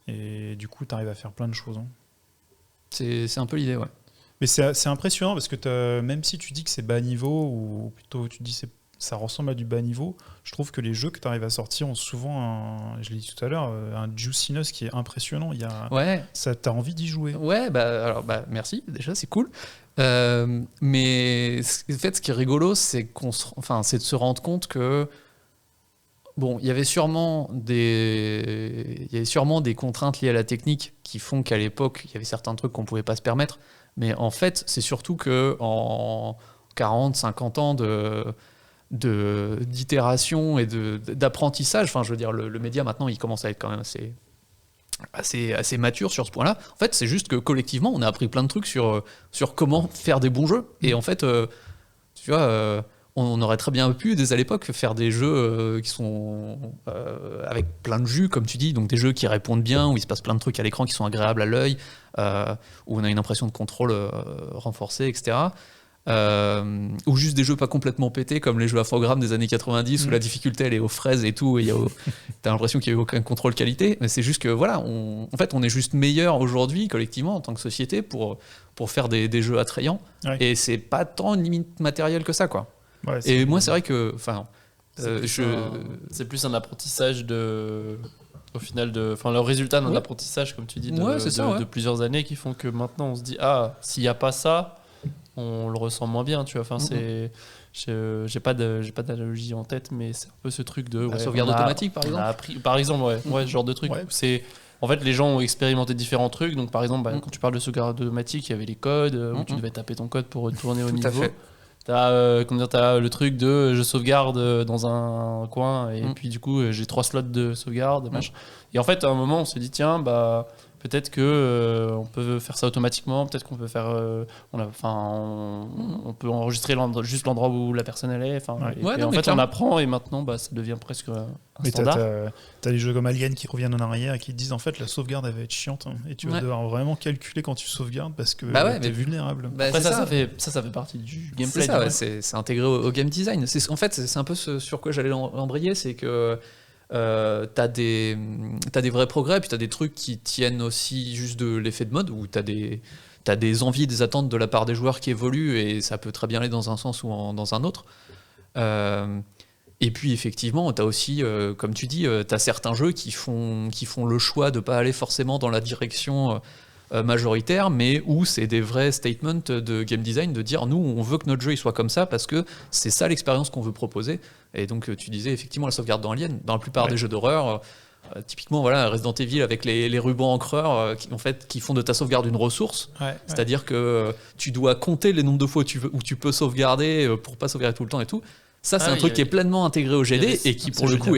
Et du coup t'arrives à faire plein de choses. C'est un peu l'idée, ouais. Mais c'est impressionnant parce que même si tu dis que c'est bas niveau, ou plutôt tu dis ça ressemble à du bas niveau, je trouve que les jeux que tu arrives à sortir ont souvent, je l'ai dit tout à l'heure, un juiciness qui est impressionnant. T'as envie d'y jouer. Ouais, merci, déjà c'est cool. Mais en fait, ce qui est rigolo, c'est c'est de se rendre compte que bon, il y avait sûrement des contraintes liées à la technique qui font qu'à l'époque, il y avait certains trucs qu'on pouvait pas se permettre. Mais en fait, c'est surtout que en 40, 50 ans d'itération et d'apprentissage, enfin je veux dire le média maintenant il commence à être quand même assez mature sur ce point-là. En fait c'est juste que collectivement on a appris plein de trucs sur comment faire des bons jeux, et en fait tu vois on aurait très bien pu dès à l'époque faire des jeux qui sont avec plein de jus comme tu dis, donc des jeux qui répondent bien, où il se passe plein de trucs à l'écran qui sont agréables à l'œil, où on a une impression de contrôle renforcée, etc. Ou juste des jeux pas complètement pétés comme les jeux Infogrames des années 90 où la difficulté elle est aux fraises et tout, et t'as l'impression qu'il n'y a eu aucun contrôle qualité, mais c'est juste que voilà, en fait on est juste meilleur aujourd'hui collectivement en tant que société pour faire des jeux attrayants, et c'est pas tant une limite matérielle que ça, quoi. Et moi c'est vrai que c'est plus un apprentissage au final le résultat d'un apprentissage comme tu dis de plusieurs années qui font que maintenant on se dit s'il n'y a pas ça on le ressent moins bien, tu vois. Enfin, j'ai pas d'analogie en tête, mais c'est un peu ce truc de la sauvegarde automatique, par exemple. Par exemple, ce genre de truc. C'est en fait les gens ont expérimenté différents trucs. Donc par exemple, quand tu parles de sauvegarde automatique, il y avait les codes où tu devais taper ton code pour retourner au niveau. T'as le truc de je sauvegarde dans un coin et puis du coup j'ai 3 slots de sauvegarde, machin. Et en fait à un moment on s'est dit tiens peut-être que on peut faire ça automatiquement, peut-être qu'on peut faire on peut enregistrer juste l'endroit où la personne elle est, on apprend, et maintenant ça devient presque un standard. T'as des jeux comme Alien qui reviennent en arrière et qui te disent en fait la sauvegarde elle va être chiante, et tu vas devoir vraiment calculer quand tu sauvegardes parce que t'es vulnérable. Après ça fait partie du gameplay. C'est intégré au game design. En fait c'est un peu ce sur quoi j'allais l'embrayer, c'est que t'as des vrais progrès, puis t'as des trucs qui tiennent aussi juste de l'effet de mode, où t'as des envies, des attentes de la part des joueurs qui évoluent, et ça peut très bien aller dans un sens ou dans un autre. Et puis effectivement, t'as aussi, comme tu dis, t'as certains jeux qui font le choix de pas aller forcément dans la direction majoritaire, mais où c'est des vrais statements de game design, de dire nous on veut que notre jeu il soit comme ça parce que c'est ça l'expérience qu'on veut proposer. Et donc tu disais effectivement la sauvegarde dans Alien, dans la plupart des jeux d'horreur, Typiquement, voilà, Resident Evil avec les rubans encreurs qui font de ta sauvegarde une ressource. C'est-à-dire que tu dois compter les nombres de fois où tu peux sauvegarder pour pas sauvegarder tout le temps et tout. Ça, c'est un truc qui est pleinement intégré au GD et qui, pour le coup,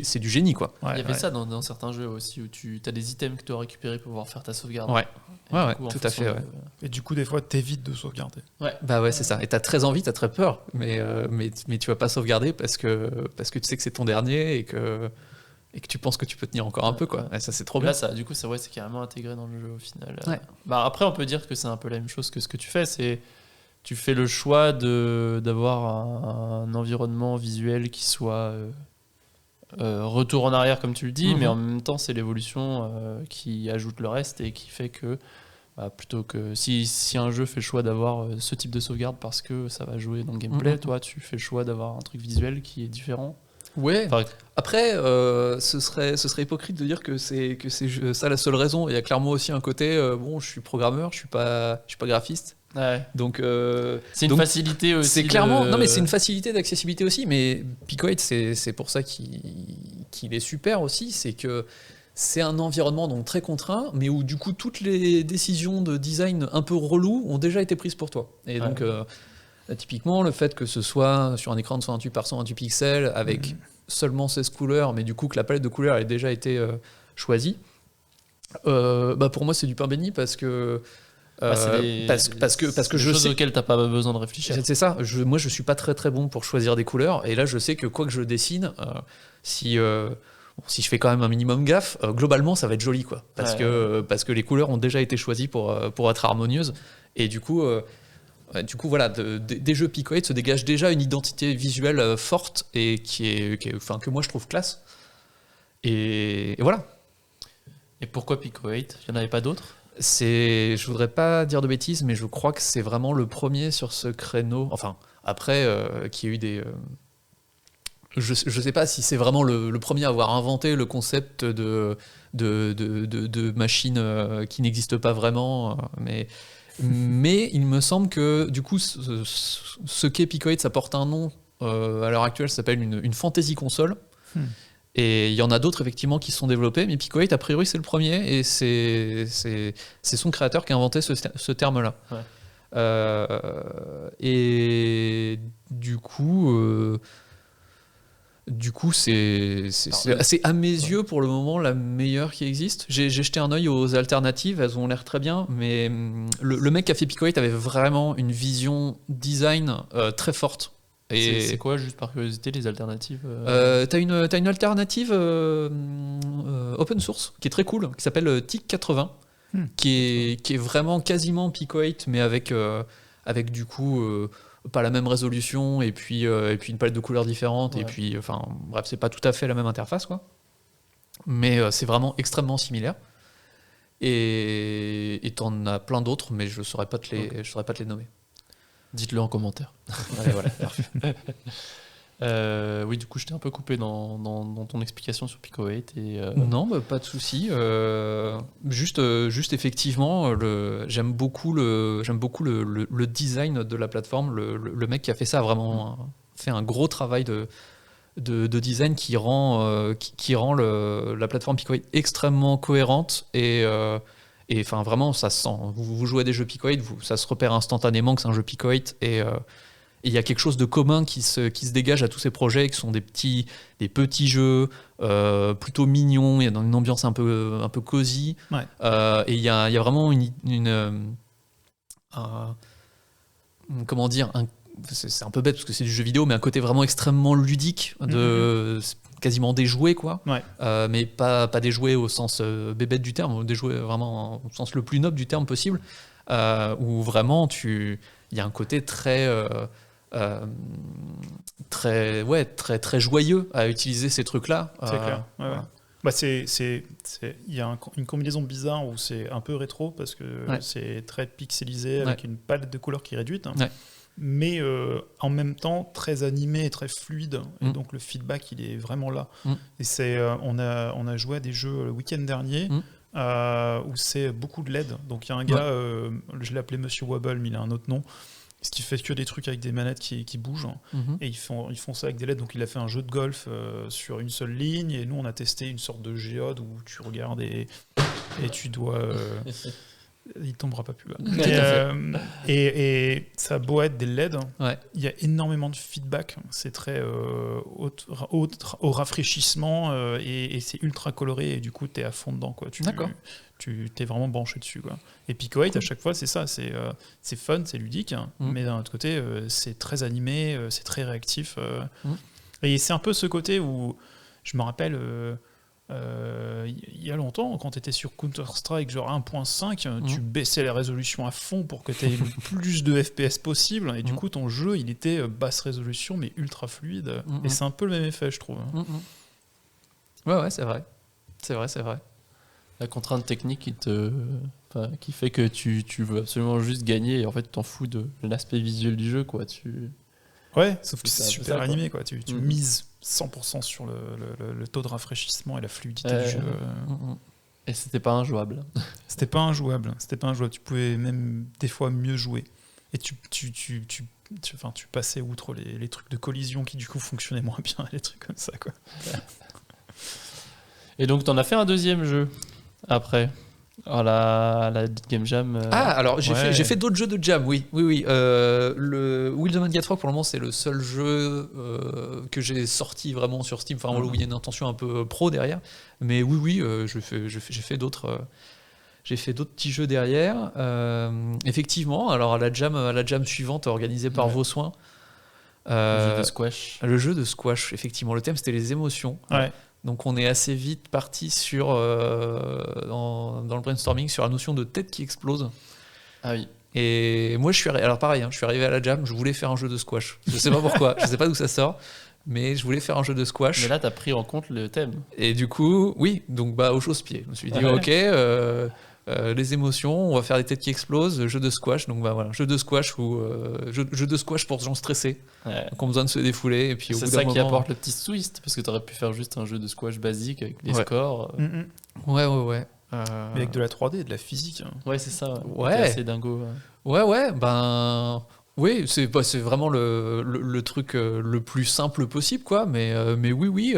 c'est du génie, quoi. Il y avait ça dans certains jeux aussi, où tu as des items que tu dois récupérer pour pouvoir faire ta sauvegarde. Coup, tout à fait. Et du coup, des fois, t'évites de sauvegarder. C'est ça. Et t'as très envie, t'as très peur, mais tu vas pas sauvegarder parce que tu sais que c'est ton dernier et que tu penses que tu peux tenir encore un peu, quoi. Et ça, c'est trop bien. Là, du coup, c'est carrément intégré dans le jeu au final. Après, on peut dire que c'est un peu la même chose que ce que tu fais. Tu fais le choix d'avoir un environnement visuel qui soit retour en arrière, comme tu le dis, mais en même temps, c'est l'évolution qui ajoute le reste et qui fait que, plutôt que si un jeu fait le choix d'avoir ce type de sauvegarde parce que ça va jouer dans le gameplay, toi, tu fais le choix d'avoir un truc visuel qui est différent. Ouais. Après, ce serait hypocrite de dire que c'est ça la seule raison. Il y a clairement aussi un côté, je suis programmeur, je suis pas graphiste. Donc c'est une facilité aussi. C'est clairement non, mais c'est une facilité d'accessibilité aussi. Mais Pico 8, c'est pour ça qu'il est super aussi, c'est que c'est un environnement donc très contraint, mais où du coup toutes les décisions de design un peu relou ont déjà été prises pour toi. Et donc typiquement, le fait que ce soit sur un écran de 128 par 128 pixels avec seulement 16 couleurs, mais du coup que la palette de couleurs ait déjà été choisie, pour moi c'est du pain béni parce que parce que je sais auxquelles t'as pas besoin de réfléchir. C'est ça. Moi je suis pas très très bon pour choisir des couleurs, et là je sais que quoi que je dessine, si je fais quand même un minimum gaffe, globalement ça va être joli, quoi, parce que les couleurs ont déjà été choisies pour être harmonieuses, et du coup voilà, des jeux Pico 8 se dégage déjà une identité visuelle forte et que moi je trouve classe. Et voilà. Et pourquoi Pico 8 ? Il n'y en avait pas d'autres ? Je voudrais pas dire de bêtises, mais je crois que c'est vraiment le premier sur ce créneau. Enfin, après, qu'il y a eu des... Je sais pas si c'est vraiment le premier à avoir inventé le concept de machine qui n'existe pas vraiment, mais il me semble que du coup ce qu'est Pico 8, ça porte un nom à l'heure actuelle, ça s'appelle une fantasy console. Et il y en a d'autres effectivement qui se sont développés, mais Pico 8 a priori c'est le premier, et c'est son créateur qui a inventé ce terme-là. Et du coup c'est à mes yeux pour le moment la meilleure qui existe. J'ai jeté un œil aux alternatives, elles ont l'air très bien, mais le mec qui a fait Pico 8 avait vraiment une vision design très forte. Et c'est quoi, juste par curiosité, les alternatives T'as une alternative open source qui est très cool, qui s'appelle TIC 80, qui est vraiment quasiment Pico 8, mais avec du coup pas la même résolution, et puis une palette de couleurs différentes, et puis bref, c'est pas tout à fait la même interface, quoi. Mais c'est vraiment extrêmement similaire. Et t'en as plein d'autres, mais je saurais pas te les nommer. Dites-le en commentaire. Allez, voilà, parfait. Oui, du coup, je t'ai un peu coupé dans ton explication sur Pico 8. Non, pas de souci. Juste effectivement, j'aime beaucoup le design de la plateforme. Le mec qui a fait ça a vraiment fait un gros travail de design qui rend la plateforme Pico 8 extrêmement cohérente, et vraiment ça se sent. Vous jouez à des jeux Pico 8, ça se repère instantanément que c'est un jeu Pico 8, et il y a quelque chose de commun qui se dégage à tous ces projets, qui sont des petits jeux plutôt mignons, il y a une ambiance un peu cosy, et il y a vraiment comment dire, c'est un peu bête parce que c'est du jeu vidéo, mais un côté vraiment extrêmement ludique, quasiment des jouets, quoi. Mais pas des jouets au sens bébête du terme, des jouets vraiment au sens le plus noble du terme possible, où vraiment il y a un côté très très joyeux à utiliser ces trucs-là. C'est clair. Il y a une combinaison bizarre où c'est un peu rétro parce que c'est très pixelisé avec une palette de couleurs qui est réduite. Mais en même temps très animé et très fluide, et donc le feedback il est vraiment là. Et on a joué à des jeux le week-end dernier où c'est beaucoup de LED. Donc il y a un gars, je l'ai appelé Monsieur Wobble, mais il a un autre nom, Parce qu'il fait que des trucs avec des manettes qui bougent. Et ils font ça avec des LED. Donc il a fait un jeu de golf sur une seule ligne. Et nous, on a testé une sorte de géode où tu regardes et tu dois... il tombera pas plus bas. Et ça a beau être des LED, il y a énormément de feedback. C'est très au rafraîchissement et c'est ultra coloré. Et du coup, t'es à fond dedans, quoi. Tu t'es vraiment branché dessus, quoi. Et Pico 8, à chaque fois, c'est ça. C'est fun, c'est ludique. Mais d'un autre côté, c'est très animé, c'est très réactif. Et c'est un peu ce côté où je me rappelle... il y a longtemps, quand tu étais sur Counter-Strike genre 1.5, tu baissais les résolutions à fond pour que tu aies le plus de FPS possible, et du coup ton jeu il était basse résolution mais ultra fluide, et c'est un peu le même effet, je trouve. Ouais, c'est vrai. C'est vrai. La contrainte technique qui fait que tu veux absolument juste gagner, et en fait tu t'en fous de l'aspect visuel du jeu, quoi. Ouais, sauf que c'est super animé, quoi. Tu mises 100% sur le taux de rafraîchissement et la fluidité du jeu. Et c'était pas injouable. C'était pas injouable. Tu pouvais même des fois mieux jouer. Et tu passais outre les trucs de collision qui du coup fonctionnaient moins bien, les trucs comme ça, quoi. Et donc t'en as fait un deuxième jeu après. Alors la Game Jam. Alors j'ai fait d'autres jeux de jam, oui. Le Wheels of Mangatrock, pour le moment, c'est le seul jeu que j'ai sorti vraiment sur Steam, où il y a une intention un peu pro derrière. Mais j'ai fait d'autres. J'ai fait d'autres petits jeux derrière. Effectivement, alors à la jam suivante organisée par Vos Soins. Le jeu de squash. Le jeu de squash, effectivement. Le thème, c'était les émotions. Ouais. Donc on est assez vite parti sur dans le brainstorming sur la notion de tête qui explose. Ah oui. Et moi je suis arrivé à la jam, je voulais faire un jeu de squash. Je sais pas pourquoi, je sais pas d'où ça sort, mais je voulais faire un jeu de squash. Mais là t'as pris en compte le thème. Et du coup, au chausse-pied. Je me suis dit les émotions, on va faire des têtes qui explosent, jeu de squash. Donc jeu de squash jeu de squash pour gens stressés. Donc on a besoin de se défouler, et puis c'est ça qui apporte le petit twist, parce que t'aurais pu faire juste un jeu de squash basique avec les scores. Ouais. Mais avec de la 3D et de la physique. Ouais, c'est ça. Ouais. C'est assez dingo. Oui, c'est vraiment le truc le plus simple possible, quoi. Mais oui.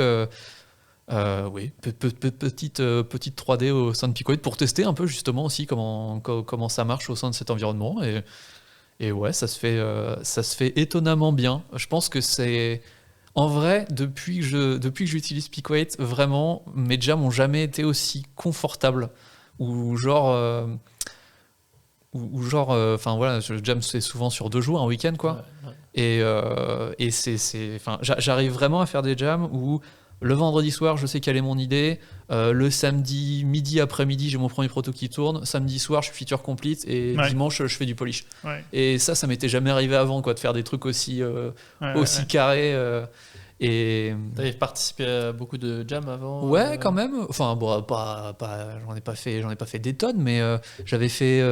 Petite 3D au sein de Pico 8 pour tester un peu justement aussi comment ça marche au sein de cet environnement, et ouais, ça se fait étonnamment bien. Je pense que c'est en vrai, depuis que j'utilise Pico 8, vraiment mes jams ont jamais été aussi confortables, ou genre je jam c'est souvent sur 2 jours, un week-end, quoi. Et j'arrive vraiment à faire des jams où le vendredi soir, je sais quelle est mon idée. Le samedi, midi après-midi, j'ai mon premier proto qui tourne. Samedi soir, je suis feature complete. Et dimanche, je fais du polish. Ouais. Et ça m'était jamais arrivé avant, quoi, de faire des trucs aussi carrés. T'avais participé à beaucoup de jams avant? Ouais, quand même. Enfin, j'en ai pas fait des tonnes, mais j'avais fait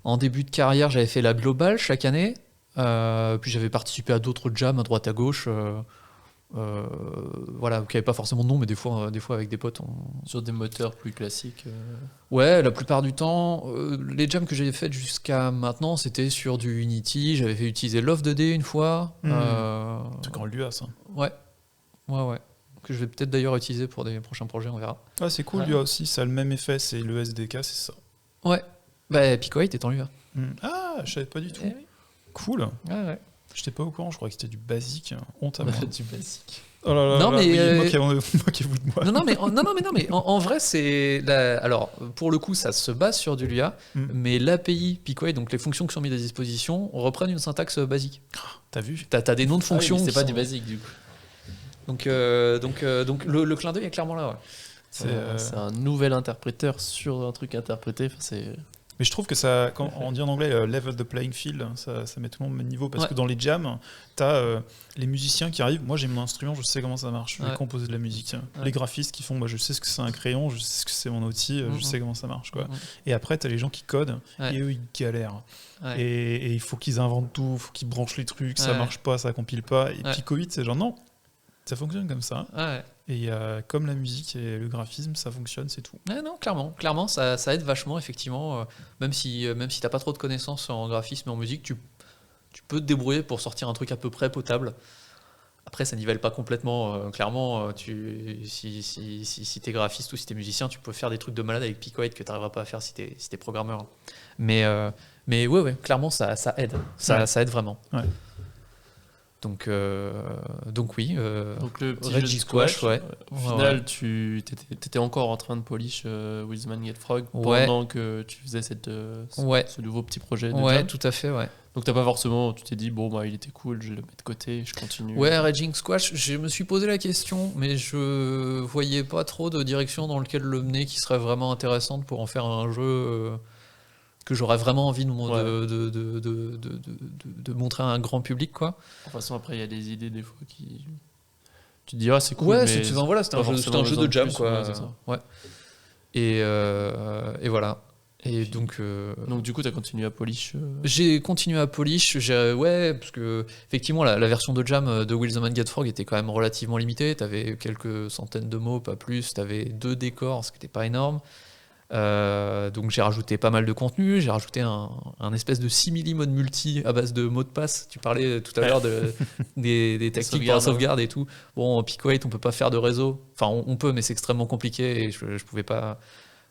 en début de carrière, j'avais fait la Global chaque année. Puis j'avais participé à d'autres jams à droite à gauche. Qui n'avaient pas forcément de nom, mais des fois avec des potes. Sur des moteurs plus classiques. Ouais, la plupart du temps, les jams que j'ai fait jusqu'à maintenant, c'était sur du Unity. J'avais fait utiliser Love 2D une fois. Truc en Lua, ça. Ouais. Que je vais peut-être d'ailleurs utiliser pour des prochains projets, on verra. Ah, c'est cool, Lua aussi, ça a le même effet, c'est le SDK, c'est ça. Ouais. Pico 8 est en Lua. Ah, je savais pas du tout. Cool. Ouais. J'étais pas au courant, je croyais que c'était du basique. Honte à moi. Du basique. Oh là là, non, mais moquez-vous de moi. Non, mais en vrai, c'est alors pour le coup, ça se base sur du Lua, mais l'API Pico 8, donc les fonctions qui sont mises à disposition, reprennent une syntaxe basique. T'as vu? T'as des noms de fonctions. C'est pas du basique du coup. Donc le clin d'œil est clairement là. Ouais. C'est un nouvel interpréteur sur un truc interprété. Mais je trouve que ça, quand on dit en anglais level the playing field, ça met tout le monde au même niveau, parce que dans les jams, t'as les musiciens qui arrivent. Moi j'ai mon instrument, je sais comment ça marche, je vais composer de la musique. Les graphistes qui font, je sais ce que c'est un crayon, je sais ce que c'est mon outil, je sais comment ça marche, quoi. Et après t'as les gens qui codent, et eux ils galèrent. Et il faut qu'ils inventent tout, il faut qu'ils branchent les trucs, ça marche pas, ça compile pas. Et Pico 8 c'est genre non, ça fonctionne comme ça. Et comme la musique et le graphisme, ça fonctionne, c'est tout. Non, clairement ça aide vachement, effectivement. Même si t'as pas trop de connaissances en graphisme et en musique, tu peux te débrouiller pour sortir un truc à peu près potable. Après, ça nivelle pas complètement. Clairement, si t'es graphiste ou si t'es musicien, tu peux faire des trucs de malade avec Picoet que t'arriveras pas à faire si t'es programmeur. Mais ouais, clairement, ça aide. Ça aide vraiment. Ouais. Donc oui. Donc le petit Reggie jeu de squash, ouais. Au final, tu étais encore en train de polish Wheelsman Get Frog pendant que tu faisais ce nouveau petit projet de Ouais, jam. tout à fait, ouais. Donc t'as pas forcément, tu t'es dit bon bah il était cool, je vais le mettre de côté, je continue. Ouais, Raging Squash, je me suis posé la question, mais je voyais pas trop de direction dans laquelle le mener qui serait vraiment intéressante pour en faire un jeu que j'aurais vraiment envie de montrer à un grand public, quoi. De toute façon après il y a des idées des fois qui... Tu te dis ah c'est cool, ouais, mais c'était un jeu de jam, quoi. Ouais, c'est ça. Ouais. Et voilà. Et donc du coup, tu as continué à polish J'ai continué à polish, ouais, parce que effectivement, la version de jam de Will the Man Get Frog était quand même relativement limitée. T'avais quelques centaines de mots, pas plus. T'avais 2 décors, ce qui n'était pas énorme. Donc j'ai rajouté pas mal de contenu. J'ai rajouté un espèce de simili-mode multi à base de mots de passe. Tu parlais tout à l'heure des tactiques pour la sauvegarde et tout. Bon, Picoet, on peut pas faire de réseau. Enfin, on peut, mais c'est extrêmement compliqué et je pouvais pas...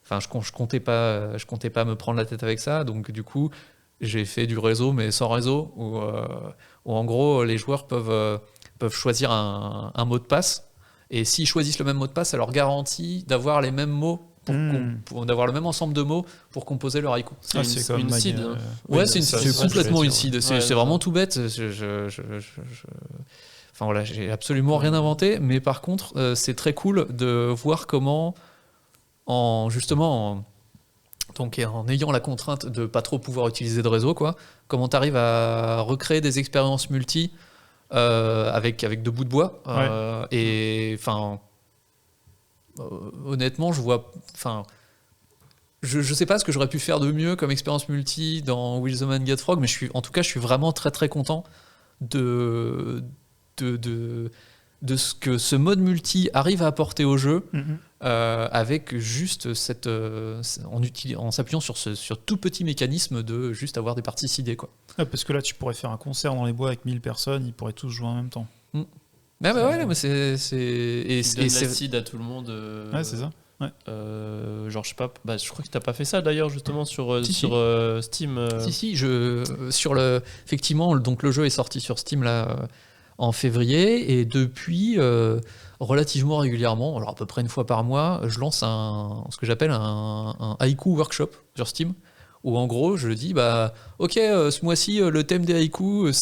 Enfin, je comptais pas me prendre la tête avec ça, donc du coup, j'ai fait du réseau, mais sans réseau, où en gros, les joueurs peuvent choisir un mot de passe, et s'ils choisissent le même mot de passe, ça leur garantit d'avoir les mêmes mots, d'avoir le même ensemble de mots pour composer leur haïku. C'est comme une seed. Ouais, c'est complètement une seed. C'est vraiment tout bête. Enfin voilà, j'ai absolument rien inventé, mais par contre, c'est très cool de voir comment en ayant la contrainte de pas trop pouvoir utiliser de réseau, quoi, comment tu arrives à recréer des expériences multi avec de bouts de bois. Et enfin, honnêtement, je sais pas ce que j'aurais pu faire de mieux comme expérience multi dans Will the Man Get Frog, mais je suis vraiment très très content de ce que ce mode multi arrive à apporter au jeu. Avec juste en s'appuyant sur tout petit mécanisme de juste avoir des parties sidées, quoi. Parce que là tu pourrais faire un concert dans les bois avec 1000 personnes, ils pourraient tous jouer en même temps. Mais c'est la seed à tout le monde. Ouais, c'est ça. Ouais. Genre je sais pas, je crois que t'as pas fait ça d'ailleurs justement sur Steam. Si, effectivement, donc le jeu est sorti sur Steam là en février, et depuis relativement régulièrement, alors à peu près une fois par mois, je lance ce que j'appelle un haïku workshop sur Steam, où en gros je dis ok, ce mois-ci le thème des haïkus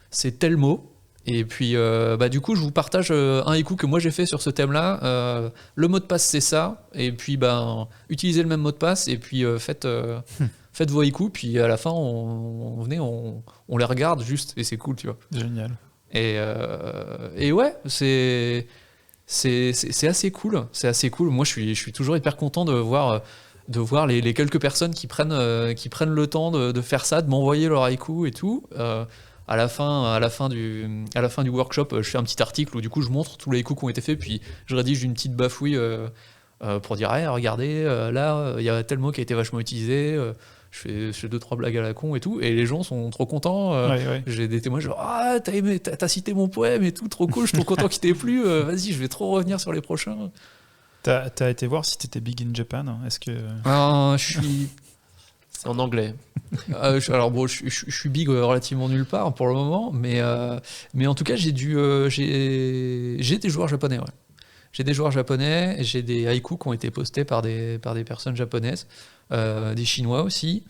c'est tel mot, et puis du coup je vous partage un haïku que moi j'ai fait sur ce thème-là. Le mot de passe c'est ça, et puis utilisez le même mot de passe, et puis faites vos haïkus, puis à la fin on les regarde juste, et c'est cool, tu vois. Génial. Et ouais, c'est assez cool. C'est assez cool. Moi, je suis toujours hyper content de voir les quelques personnes qui prennent le temps de faire ça, de m'envoyer leur haïku et tout. À la fin du workshop, je fais un petit article où du coup je montre tous les haïkus qui ont été faits, puis je rédige une petite bafouille pour dire hey, regardez, là il y a tel mot qui a été vachement utilisé. Je fais 2-3 blagues à la con et tout, et les gens sont trop contents. J'ai des témoins genre t'as cité mon poème et tout, trop cool, je suis trop content qu'il t'ait plu. Vas-y, je vais trop revenir sur les prochains. T'as été voir si t'étais big in Japan? Est-ce que je suis c'est en anglais. Alors bon, je suis big relativement nulle part pour le moment, mais en tout cas j'ai des joueurs japonais. Ouais. J'ai des joueurs japonais, j'ai des haïkus qui ont été postés par des personnes japonaises, des Chinois aussi.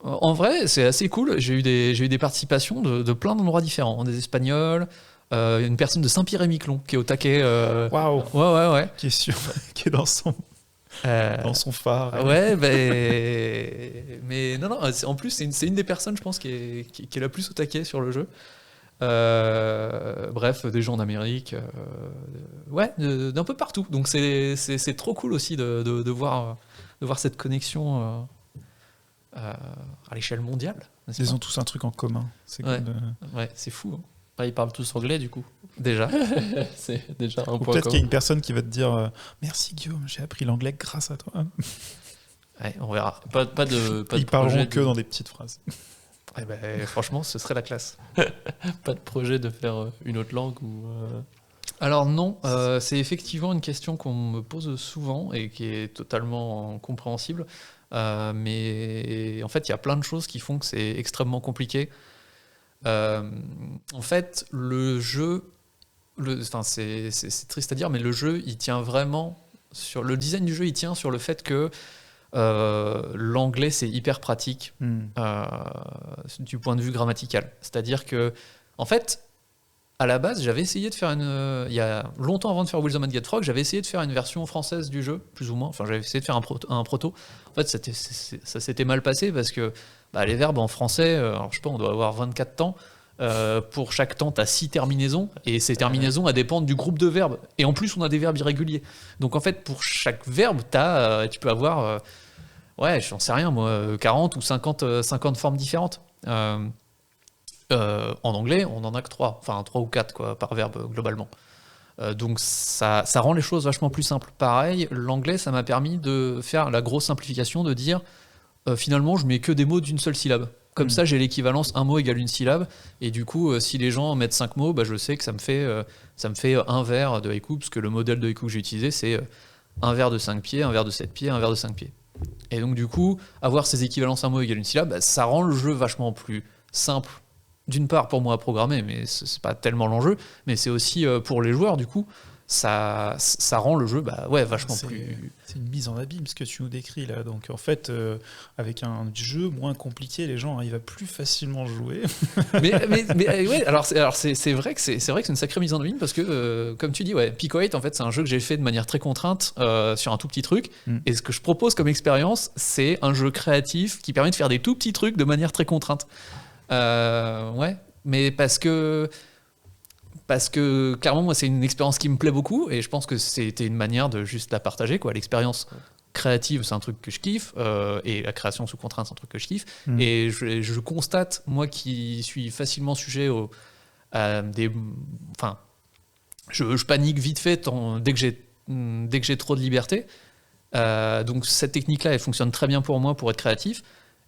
En vrai, c'est assez cool. J'ai eu des participations de plein d'endroits différents, des Espagnols, une personne de Saint-Pierre-et-Miquelon qui est au taquet. Waouh. Ouais. Qui est dans son phare. Ouais, mais non. En plus, c'est une des personnes, je pense, qui est la plus au taquet sur le jeu. Bref, des gens d'Amérique, d'un peu partout. Donc c'est trop cool aussi de voir cette connexion à l'échelle mondiale. Ils ont tous un truc en commun. C'est ouais, c'est fou. Hein. Ah, ils parlent tous anglais du coup. Déjà. C'est déjà un Ou point peut-être qu'il y a commun. une personne qui va te dire merci Guillaume, j'ai appris l'anglais grâce à toi. Ouais, on verra. Pas de Ils projet parleront que de- dans des petites phrases. Eh ben, franchement, ce serait la classe. Pas de projet de faire une autre langue ou. Alors non, c'est effectivement une question qu'on me pose souvent et qui est totalement compréhensible. Mais en fait, il y a plein de choses qui font que c'est extrêmement compliqué. En fait, le jeu, enfin, c'est triste à dire, mais le jeu, il tient vraiment sur le design du jeu, il tient sur le fait que l'anglais, c'est hyper pratique du point de vue grammatical. C'est-à-dire que, en fait, à la base, j'avais essayé de faire il y a longtemps avant de faire Wheels on Get Frog, j'avais essayé de faire une version française du jeu, plus ou moins. Enfin, j'avais essayé de faire un proto. En fait, ça s'était mal passé parce que les verbes en français, alors, je sais pas, on doit avoir 24 temps. Pour chaque temps, tu as 6 terminaisons, et ces terminaisons, elles dépendent du groupe de verbes. Et en plus, on a des verbes irréguliers. Donc en fait, pour chaque verbe, tu peux avoir, j'en sais rien, moi, 40 ou 50 formes différentes. En anglais, on en a que 3, enfin 3 ou 4 quoi, par verbe globalement. Donc ça rend les choses vachement plus simples. Pareil, l'anglais, ça m'a permis de faire la grosse simplification, de dire finalement, je mets que des mots d'une seule syllabe. Comme ça, j'ai l'équivalence un mot égale une syllabe. Et du coup, si les gens mettent 5 mots, je sais que ça me fait un vers de haïku, parce que le modèle de haïku que j'ai utilisé, c'est un vers de 5 pieds, un vers de 7 pieds, un vers de 5 pieds. Et donc du coup, avoir ces équivalences un mot égale une syllabe, ça rend le jeu vachement plus simple. D'une part pour moi à programmer, mais c'est pas tellement l'enjeu, mais c'est aussi pour les joueurs, du coup, ça rend le jeu vachement plus... C'est une mise en abîme ce que tu nous décris là. Donc en fait, avec un jeu moins compliqué, les gens arrivent à plus facilement jouer. mais alors c'est vrai que c'est une sacrée mise en abîme parce que comme tu dis, Pico 8 en fait c'est un jeu que j'ai fait de manière très contrainte sur un tout petit truc. Et ce que je propose comme expérience, c'est un jeu créatif qui permet de faire des tout petits trucs de manière très contrainte. Mais parce que clairement moi c'est une expérience qui me plaît beaucoup et je pense que c'était une manière de juste la partager quoi. L'expérience créative c'est un truc que je kiffe et la création sous contrainte c'est un truc que je kiffe et je constate, moi qui suis facilement sujet à des... Enfin, je panique vite fait dès que j'ai trop de liberté, donc cette technique là elle fonctionne très bien pour moi pour être créatif.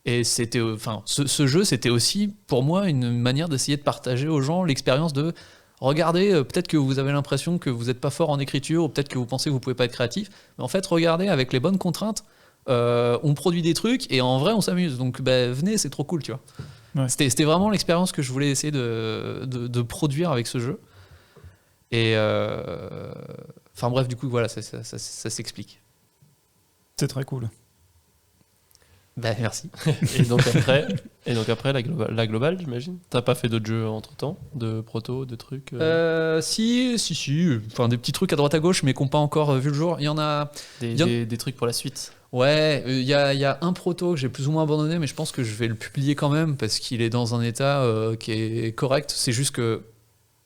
Et c'était, ce jeu, c'était aussi pour moi une manière d'essayer de partager aux gens l'expérience de regardez, peut-être que vous avez l'impression que vous n'êtes pas fort en écriture, ou peut-être que vous pensez que vous pouvez pas être créatif, mais en fait, regardez, avec les bonnes contraintes, on produit des trucs et en vrai, on s'amuse. Donc, venez, c'est trop cool, tu vois. Ouais. C'était vraiment l'expérience que je voulais essayer de produire avec ce jeu. Et bref, du coup, voilà, ça s'explique. C'est très cool. Merci. Et donc après la globale, j'imagine. T'as pas fait d'autres jeux entre temps, de proto, de trucs Si. Enfin, des petits trucs à droite à gauche, mais qui n'ont pas encore vu le jour. Il y en a. Des trucs pour la suite. Ouais, il y a un proto que j'ai plus ou moins abandonné, mais je pense que je vais le publier quand même parce qu'il est dans un état qui est correct. C'est juste que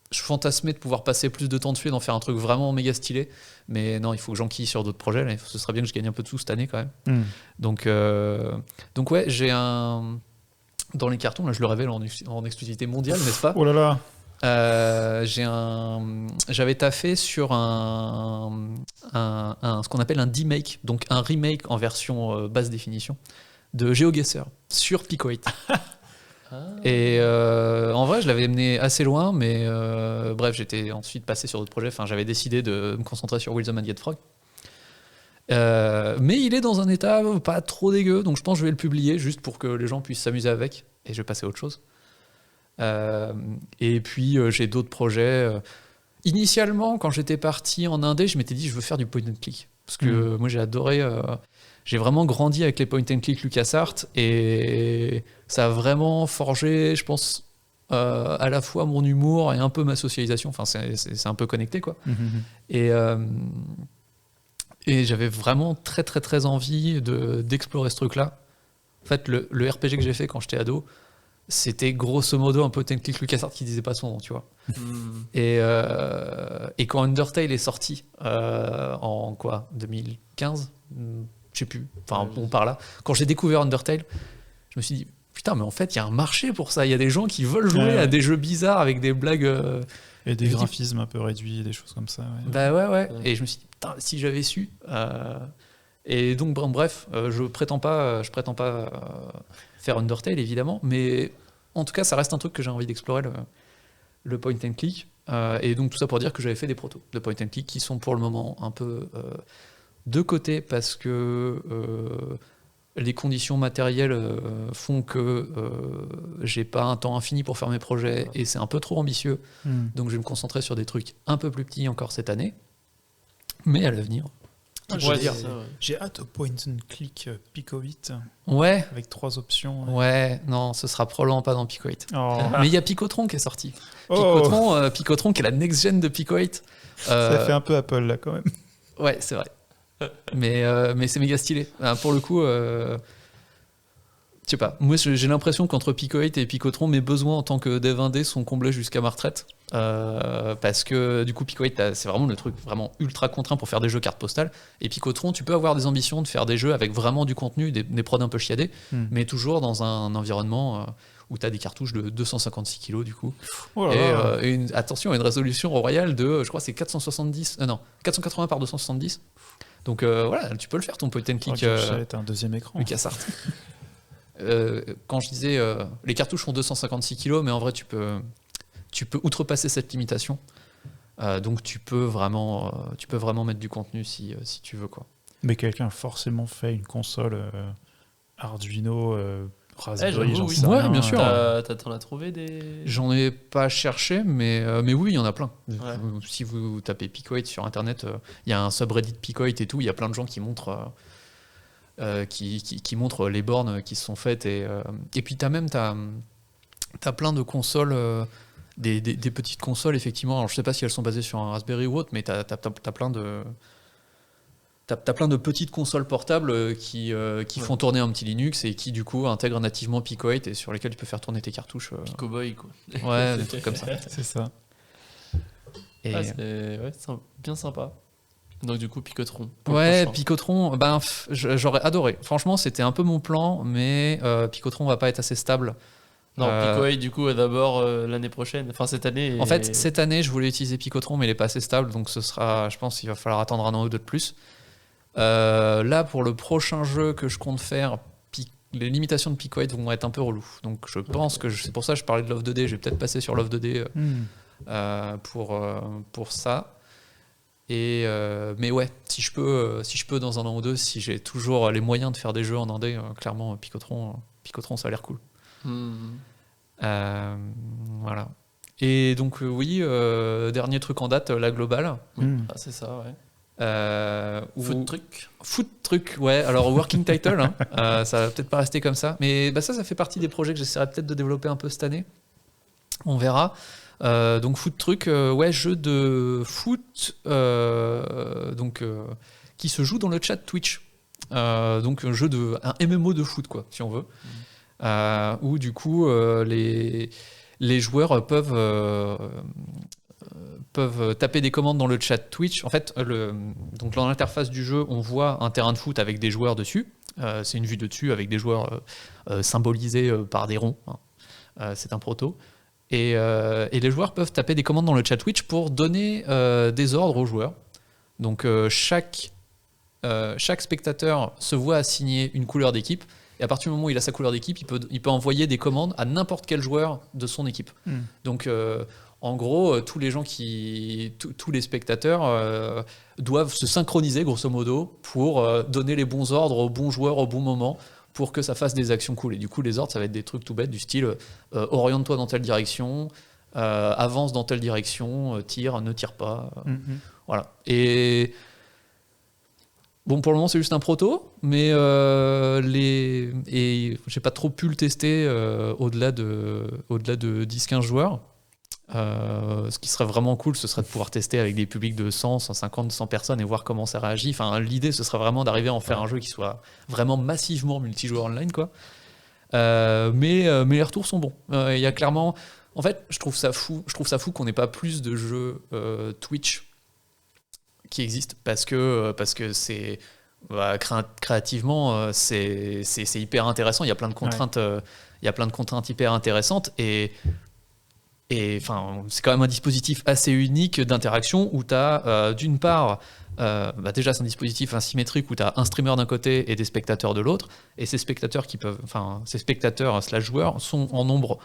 je fantasmais de pouvoir passer plus de temps dessus et d'en faire un truc vraiment méga stylé. Mais non, il faut que j'enquille sur d'autres projets. Là. Ce serait bien que je gagne un peu de sous cette année quand même. Donc ouais, j'ai un... Dans les cartons, là je le révèle en exclusivité mondiale, n'est-ce pas ? Oh là là. J'avais taffé sur ce qu'on appelle un D-Make, donc un remake en version basse définition de GeoGuessr sur Pico 8. Et en vrai, je l'avais mené assez loin, mais bref, j'étais ensuite passé sur d'autres projets. Enfin, j'avais décidé de me concentrer sur Wheels on Get Frog. Mais il est dans un état pas trop dégueu, donc je pense que je vais le publier juste pour que les gens puissent s'amuser avec, et je vais passer à autre chose. Et puis j'ai d'autres projets. Initialement, quand j'étais parti en indé, je m'étais dit je veux faire du point and click, parce que moi j'ai adoré. J'ai vraiment grandi avec les point and click LucasArts et ça a vraiment forgé, je pense, à la fois mon humour et un peu ma socialisation. Enfin, c'est un peu connecté, quoi. Et j'avais vraiment très, très, très envie d'explorer ce truc-là. En fait, le RPG que j'ai fait quand j'étais ado, c'était grosso modo un point and click LucasArts qui disait pas son nom, tu vois. Et quand Undertale est sorti en quoi, 2015 je sais plus, enfin bon par là. Quand j'ai découvert Undertale, je me suis dit putain, mais en fait, il y a un marché pour ça. Il y a des gens qui veulent jouer à des jeux bizarres avec des blagues. Et des graphismes un peu réduits, des choses comme ça. Ouais. Bah ouais. Et je me suis dit, putain, si j'avais su. Et donc, bref, je prétends pas faire Undertale, évidemment. Mais en tout cas, ça reste un truc que j'ai envie d'explorer, le point and click. Et donc, tout ça pour dire que j'avais fait des protos de point and click qui sont pour le moment un peu de côté parce que. Les conditions matérielles font que j'ai pas un temps infini pour faire mes projets et c'est un peu trop ambitieux. Donc je vais me concentrer sur des trucs un peu plus petits encore cette année. Mais à l'avenir. J'ai hâte au point and click Pico 8. Ouais. Avec 3 options. Ouais, non, ce sera probablement pas dans Pico 8. Oh. Mais il y a Picotron qui est sorti. Oh. Picotron qui est la next-gen de Pico 8. Ça fait un peu Apple là quand même. Ouais, c'est vrai. Mais c'est méga stylé. Pour le coup, je sais pas. Moi, j'ai l'impression qu'entre Pico 8 et Picotron, mes besoins en tant que dev indé sont comblés jusqu'à ma retraite. Parce que du coup, Pico 8, c'est vraiment le truc vraiment ultra contraint pour faire des jeux cartes postales. Et Picotron, tu peux avoir des ambitions de faire des jeux avec vraiment du contenu, des prods un peu chiadés, mais toujours dans un environnement où tu as des cartouches de 256 kilos du coup. Oh et attention, une résolution royale de, je crois, c'est 480 par 270. Donc voilà, tu peux le faire ton point and click. T'as un deuxième écran. LucasArts. Quand je disais les cartouches font 256 kg, mais en vrai tu peux outrepasser cette limitation. Donc tu peux vraiment mettre du contenu si tu veux quoi. Mais quelqu'un a forcément fait une console Arduino Raspberry, j'en sais ouais, rien. bien sûr. T'en as trouvé des... J'en ai pas cherché, mais oui, il y en a plein. Ouais. Si vous tapez Pico 8 sur internet, il y a un subreddit Pico 8 et tout, il y a plein de gens qui montrent qui montrent les bornes qui se sont faites et puis t'as plein de consoles, des petites consoles effectivement. Alors je sais pas si elles sont basées sur un Raspberry ou autre, mais t'as plein de petites consoles portables qui font tourner un petit Linux et qui du coup intègrent nativement Pico 8 et sur lesquelles tu peux faire tourner tes cartouches. Pico Boy quoi. Ouais, des trucs comme ça. C'est ça. Et c'est bien sympa. Donc du coup Picotron. Ouais, Picotron, j'aurais adoré. Franchement, c'était un peu mon plan, mais Picotron va pas être assez stable. Non, Pico 8 du coup d'abord l'année prochaine, enfin cette année. En fait, cette année, je voulais utiliser Picotron, mais il est pas assez stable, donc ce sera, je pense, qu'il va falloir attendre un an ou deux de plus. Là, pour le prochain jeu que je compte faire, les limitations de Pico 8 vont être un peu reloues. Donc je pense que c'est pour ça que je parlais de Love 2D. Je vais peut-être passer sur Love 2D pour ça. Mais ouais, si je peux dans un an ou deux, si j'ai toujours les moyens de faire des jeux en indé, clairement Picotron, ça a l'air cool. Voilà. Et donc oui, dernier truc en date, la globale. C'est ça, ouais. Food truc, ouais. Alors working title, hein, ça va peut-être pas rester comme ça, mais ça fait partie des projets que j'essaierai peut-être de développer un peu cette année. On verra. Donc foot truc, ouais, jeu de foot, qui se joue dans le chat Twitch. Donc un MMO de foot quoi, si on veut. Où du coup les joueurs peuvent taper des commandes dans le chat Twitch. En fait, donc dans l'interface du jeu, on voit un terrain de foot avec des joueurs dessus. C'est une vue de dessus avec des joueurs symbolisés par des ronds. C'est un proto. Et les joueurs peuvent taper des commandes dans le chat Twitch pour donner des ordres aux joueurs. Donc chaque spectateur se voit assigner une couleur d'équipe. Et à partir du moment où il a sa couleur d'équipe, il peut envoyer des commandes à n'importe quel joueur de son équipe. Donc en gros, tous les spectateurs doivent se synchroniser grosso modo pour donner les bons ordres aux bons joueurs au bon moment pour que ça fasse des actions cool. Et du coup, les ordres, ça va être des trucs tout bêtes du style oriente-toi dans telle direction, avance dans telle direction, tire, ne tire pas. Voilà. Et bon, pour le moment, c'est juste un proto, mais j'ai pas trop pu le tester au-delà de 10-15 joueurs. Ce qui serait vraiment cool, ce serait de pouvoir tester avec des publics de 100, 150, 100 personnes et voir comment ça réagit. Enfin, l'idée, ce serait vraiment d'arriver à en faire un jeu qui soit vraiment massivement multijoueur online, quoi. Mais les retours sont bons. Il y a clairement... En fait, je trouve ça fou qu'on n'ait pas plus de jeux Twitch qui existent parce que c'est... créativement, c'est hyper intéressant. Il y a plein de contraintes, hyper intéressantes et enfin, c'est quand même un dispositif assez unique d'interaction où tu as d'une part, déjà c'est un dispositif asymétrique où tu as un streamer d'un côté et des spectateurs de l'autre, et ces spectateurs / joueurs sont en nombre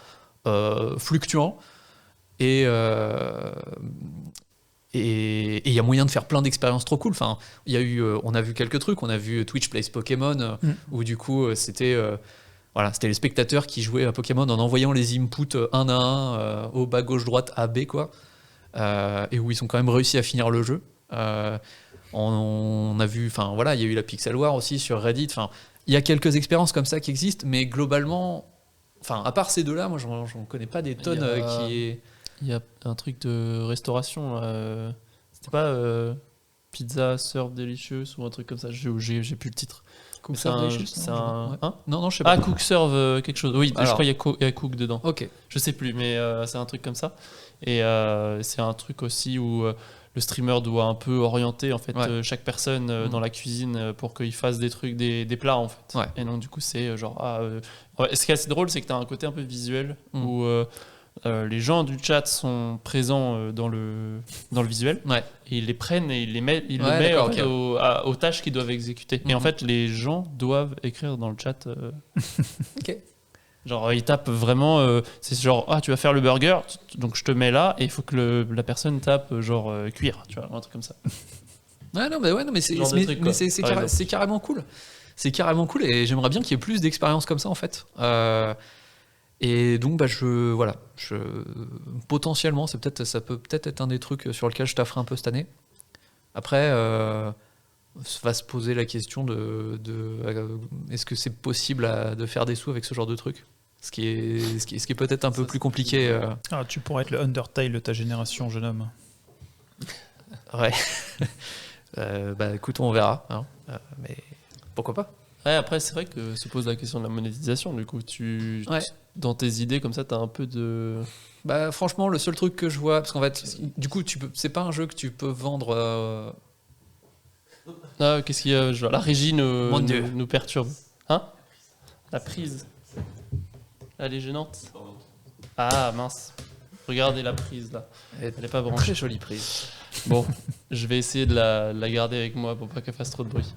fluctuant et il y a moyen de faire plein d'expériences trop cool. Enfin, on a vu quelques trucs. On a vu Twitch Plays Pokémon, où du coup, c'était les spectateurs qui jouaient à Pokémon en envoyant les inputs un à un au bas, gauche, droite, A, B, quoi. Et où ils ont quand même réussi à finir le jeu. On a vu, il y a eu la Pixel War aussi sur Reddit. Enfin, il y a quelques expériences comme ça qui existent, mais globalement, à part ces deux-là, moi, j'en connais pas des tonnes Il y a un truc de restauration. C'était pas Pizza Serve Delicious ou un truc comme ça. J'ai plus le titre. Cook Serve Delicious. Non, je sais pas. Cook Serve quelque chose. Oui, je crois qu'il y a Cook dedans. Ok. Je sais plus, mais c'est un truc comme ça. Et c'est un truc aussi où le streamer doit un peu orienter en fait chaque personne dans la cuisine pour qu'il fasse des trucs, des plats en fait. Ouais. Et donc du coup c'est genre ce qui est assez drôle, c'est que tu as un côté un peu visuel où les gens du chat sont présents dans le visuel, et ils les prennent et ils le mettent aux tâches qu'ils doivent exécuter. Et en fait, les gens doivent écrire dans le chat. Ok. Genre, ils tapent vraiment. C'est genre, tu vas faire le burger, donc je te mets là, et il faut que la personne tape genre cuire, tu vois, un truc comme ça. Mais c'est carrément cool. C'est carrément cool, et j'aimerais bien qu'il y ait plus d'expériences comme ça en fait. Et donc, potentiellement, ça peut peut-être être un des trucs sur lequel je tafferai un peu cette année. Après, va se poser la question de est-ce que c'est possible de faire des sous avec ce genre de truc, ce qui est peut-être un peu plus compliqué. Tu pourrais être le Undertale de ta génération, jeune homme. Ouais. Écoute, on verra. Mais pourquoi pas. Ouais, après, c'est vrai que se pose la question de la monétisation. Du coup, dans tes idées, comme ça, tu as un peu de... Franchement, le seul truc que je vois... Parce qu'en fait, du coup, c'est pas un jeu que tu peux vendre... qu'est-ce qu'il y a ? La régie nous perturbe. Hein ? La prise. Elle est gênante. Ah, mince. Regardez la prise, là. Elle est pas branchée. Très jolie prise. Bon, je vais essayer de la garder avec moi pour pas qu'elle fasse trop de bruit.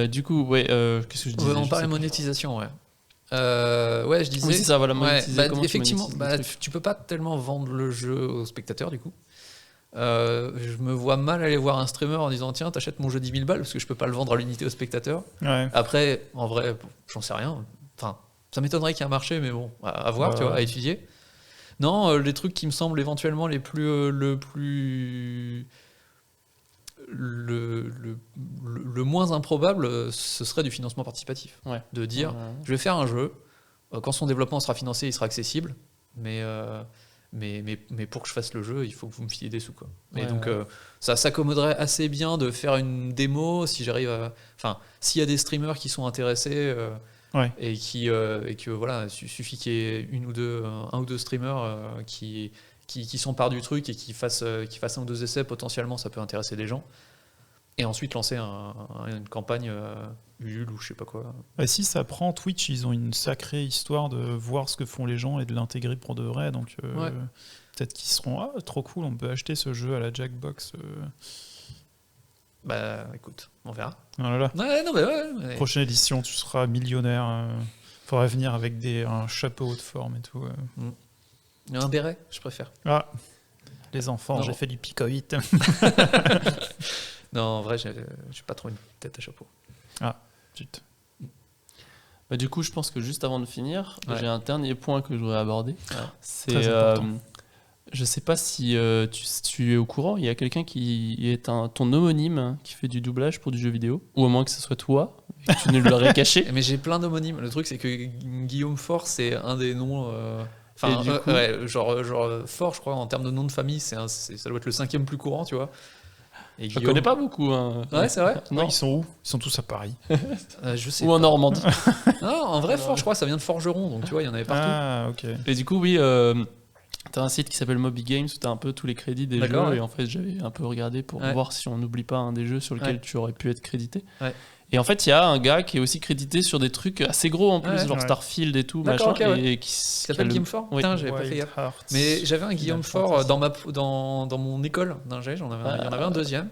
Du coup, qu'est-ce que je disais ? On parlait monétisation, je disais. Oui, c'est ça, voilà, monétiser. Effectivement, tu peux pas tellement vendre le jeu aux spectateurs, du coup. Je me vois mal aller voir un streamer en disant tiens, t'achètes mon jeu 10 000 balles parce que je peux pas le vendre à l'unité aux spectateurs. Ouais. Après, en vrai, j'en sais rien. Enfin, ça m'étonnerait qu'il y ait un marché, mais bon, à voir, tu vois, à étudier. Non, les trucs qui me semblent éventuellement le moins improbable, ce serait du financement participatif. De dire, je vais faire un jeu, quand son développement sera financé, il sera accessible, mais pour que je fasse le jeu, il faut que vous me filiez des sous, quoi. Et donc, ça s'accommoderait assez bien de faire une démo, si j'arrive à... Enfin, s'il y a des streamers qui sont intéressés... Et que voilà, suffit qu'il y ait un ou deux streamers qui s'emparent du truc et qui fassent un ou deux essais, potentiellement ça peut intéresser des gens. Et ensuite lancer une campagne Ulule ou je sais pas quoi. Si ça prend, Twitch, ils ont une sacrée histoire de voir ce que font les gens et de l'intégrer pour de vrai. Donc peut-être qu'ils seront trop cool, on peut acheter ce jeu à la Jackbox. Écoute, on verra. Voilà. Ouais. Prochaine édition, tu seras millionnaire. Faudra venir avec un chapeau haute forme et tout. Un béret, je préfère. Les enfants, j'ai fait du picoït. Non, en vrai, j'ai pas trop une tête à chapeau. Zut. Du coup, je pense que juste avant de finir, j'ai un dernier point que je voudrais aborder. C'est très important. Je sais pas si tu es au courant, il y a quelqu'un qui est ton homonyme qui fait du doublage pour du jeu vidéo, ou au moins que ce soit toi, et que tu ne l'aurais caché. Mais j'ai plein d'homonymes. Le truc, c'est que Guillaume Fort, c'est un des noms... genre Fort, je crois, en termes de nom de famille, ça doit être le 5e plus courant, tu vois. Et je connais pas beaucoup. Ouais, c'est vrai. Non, ils sont où ? Ils sont tous à Paris. Je sais ou pas. En Normandie. Non, en vrai, Fort, je crois, ça vient de Forgeron, donc tu vois, il y en avait partout. Ok. Et du coup, oui... T'as un site qui s'appelle Moby Games où t'as un peu tous les crédits des D'accord, jeux ouais. et en fait j'avais un peu regardé pour Ouais. voir si on n'oublie pas un des jeux sur lequel Ouais. tu aurais pu être crédité. Ouais. Et en fait il y a un gars qui est aussi crédité sur des trucs assez gros en plus, Ouais. genre Ouais. Starfield et tout, D'accord, machin, ok, ouais. et Qui qui s'appelle a le- Guillaume Fort. Oui. Putain, j'avais pas fait Wild gaffe. Hearts. Mais j'avais un Guillaume Final Fort Fantasy. dans mon école d'ingé, il y en avait un deuxième.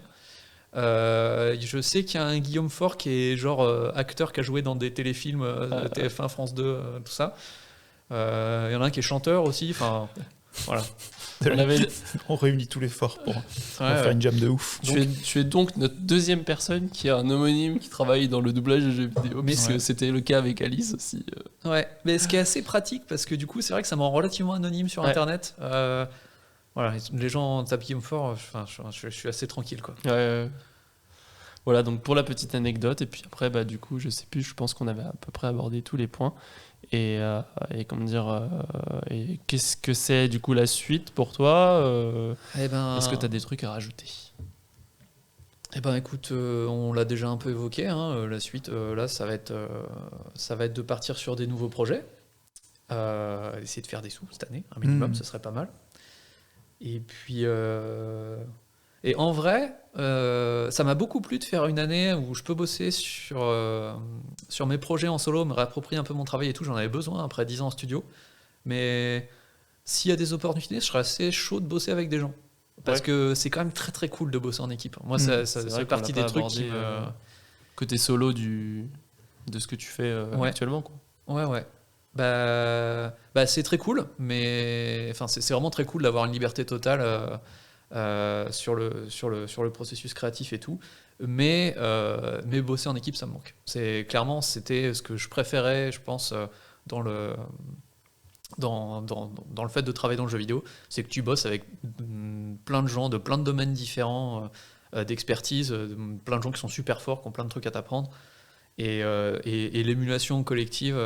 Je sais qu'il y a un Guillaume Fort qui est genre acteur qui a joué dans des téléfilms TF1, France 2, tout ça. Il y en a un qui est chanteur aussi. Enfin, voilà. On avait- On réunit tous les forts pour on va Ouais, faire une jam de ouf. tu es donc notre deuxième personne qui a un homonyme qui travaille dans le doublage de jeux vidéo, puisque Ouais. c'était le cas avec Alice aussi. Ouais, mais ce qui est assez pratique parce que du coup, c'est vrai que ça me rend relativement anonyme sur Ouais. Internet. Voilà, les gens tapent Guillaume Fort, enfin, je suis assez tranquille, quoi. Ouais. Voilà, donc pour la petite anecdote, et puis après, bah, du coup, je sais plus, je pense qu'on avait à peu près abordé tous les points. Et comment dire, et qu'est-ce que c'est du coup la suite pour toi Eh ben, Est-ce que tu as des trucs à rajouter? Eh ben, écoute, on l'a déjà un peu évoqué, hein, la suite, là, ça va être de partir sur des nouveaux projets. Essayer de faire des sous cette année, un minimum, ce serait pas mal. Et puis, et en vrai, ça m'a beaucoup plu de faire une année où je peux bosser sur mes projets en solo, me réapproprier un peu mon travail et tout. J'en avais besoin après 10 ans en studio. Mais s'il y a des opportunités, je serais assez chaud de bosser avec des gens. Parce Ouais. que c'est quand même très très cool de bosser en équipe. Moi, ça C'est vrai fait qu'on partie l'a des pas trucs qui abordé, me. côté solo de ce que tu fais Ouais. actuellement, quoi. Ouais. Bah, c'est très cool, mais enfin, c'est vraiment très cool d'avoir une liberté totale sur le processus créatif et tout. Mais bosser en équipe, ça me manque. C'était ce que je préférais, je pense, dans le fait de travailler dans le jeu vidéo, c'est que tu bosses avec plein de gens de plein de domaines différents d'expertise, plein de gens qui sont super forts, qui ont plein de trucs à t'apprendre. Et l'émulation collective,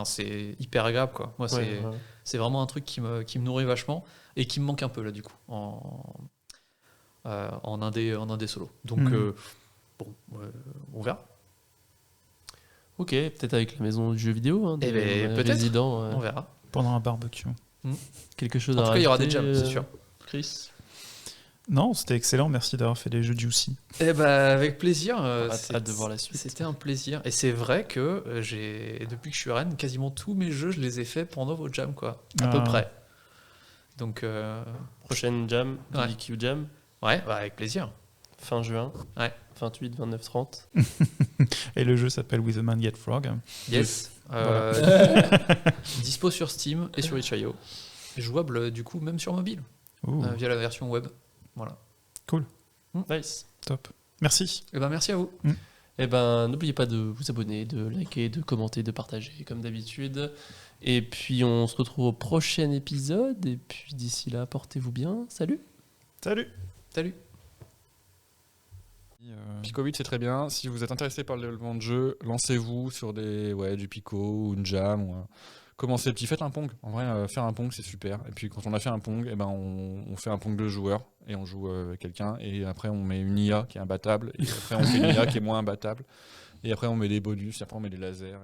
c'est hyper agréable, quoi. Moi, Ouais. c'est vraiment un truc qui me nourrit vachement et qui me manque un peu là, du coup, en indé solo. Donc, on verra. Ok, peut-être avec la maison du jeu vidéo, hein, Eh ben, peut-être. résidents, On verra. Pendant un barbecue. quelque chose En à tout cas, il y aura rajouter, des jams, c'est sûr. Chris, Non, c'était excellent. Merci d'avoir fait les jeux Juicy. Eh ben, avec plaisir. hâte de voir la suite. C'était un plaisir. Et c'est vrai que depuis que je suis à Rennes, quasiment tous mes jeux, je les ai faits pendant vos jams, quoi. À peu Ah. près. Donc, Prochaine jam, Ouais. BBQ Jam, ouais, bah, avec plaisir. fin juin, Ouais. 28, 29, 30. Et le jeu s'appelle With a Man Get Frog. Yes. Dispo sur Steam et sur itch.io. Jouable, du coup, même sur mobile, Ouh, via la version web. Voilà. Nice. top. Merci. Et ben, merci à vous. Eh ben, n'oubliez pas de vous abonner, de liker, de commenter, de partager, comme d'habitude. Et puis, on se retrouve au prochain épisode. Et puis, d'ici là, portez-vous bien. Salut! Salut. Salut. Pico 8 c'est très bien. Si vous êtes intéressé par le développement de jeu, lancez-vous sur du Pico ou une Jam. Commencez petit, faites un Pong. En vrai, faire un Pong c'est super. Et puis quand on a fait un Pong, eh ben, on fait un Pong de joueurs et on joue avec quelqu'un. Et après on met une IA qui est imbattable. Et après on fait une IA qui est moins imbattable. Et après on met des bonus, et après on met des lasers.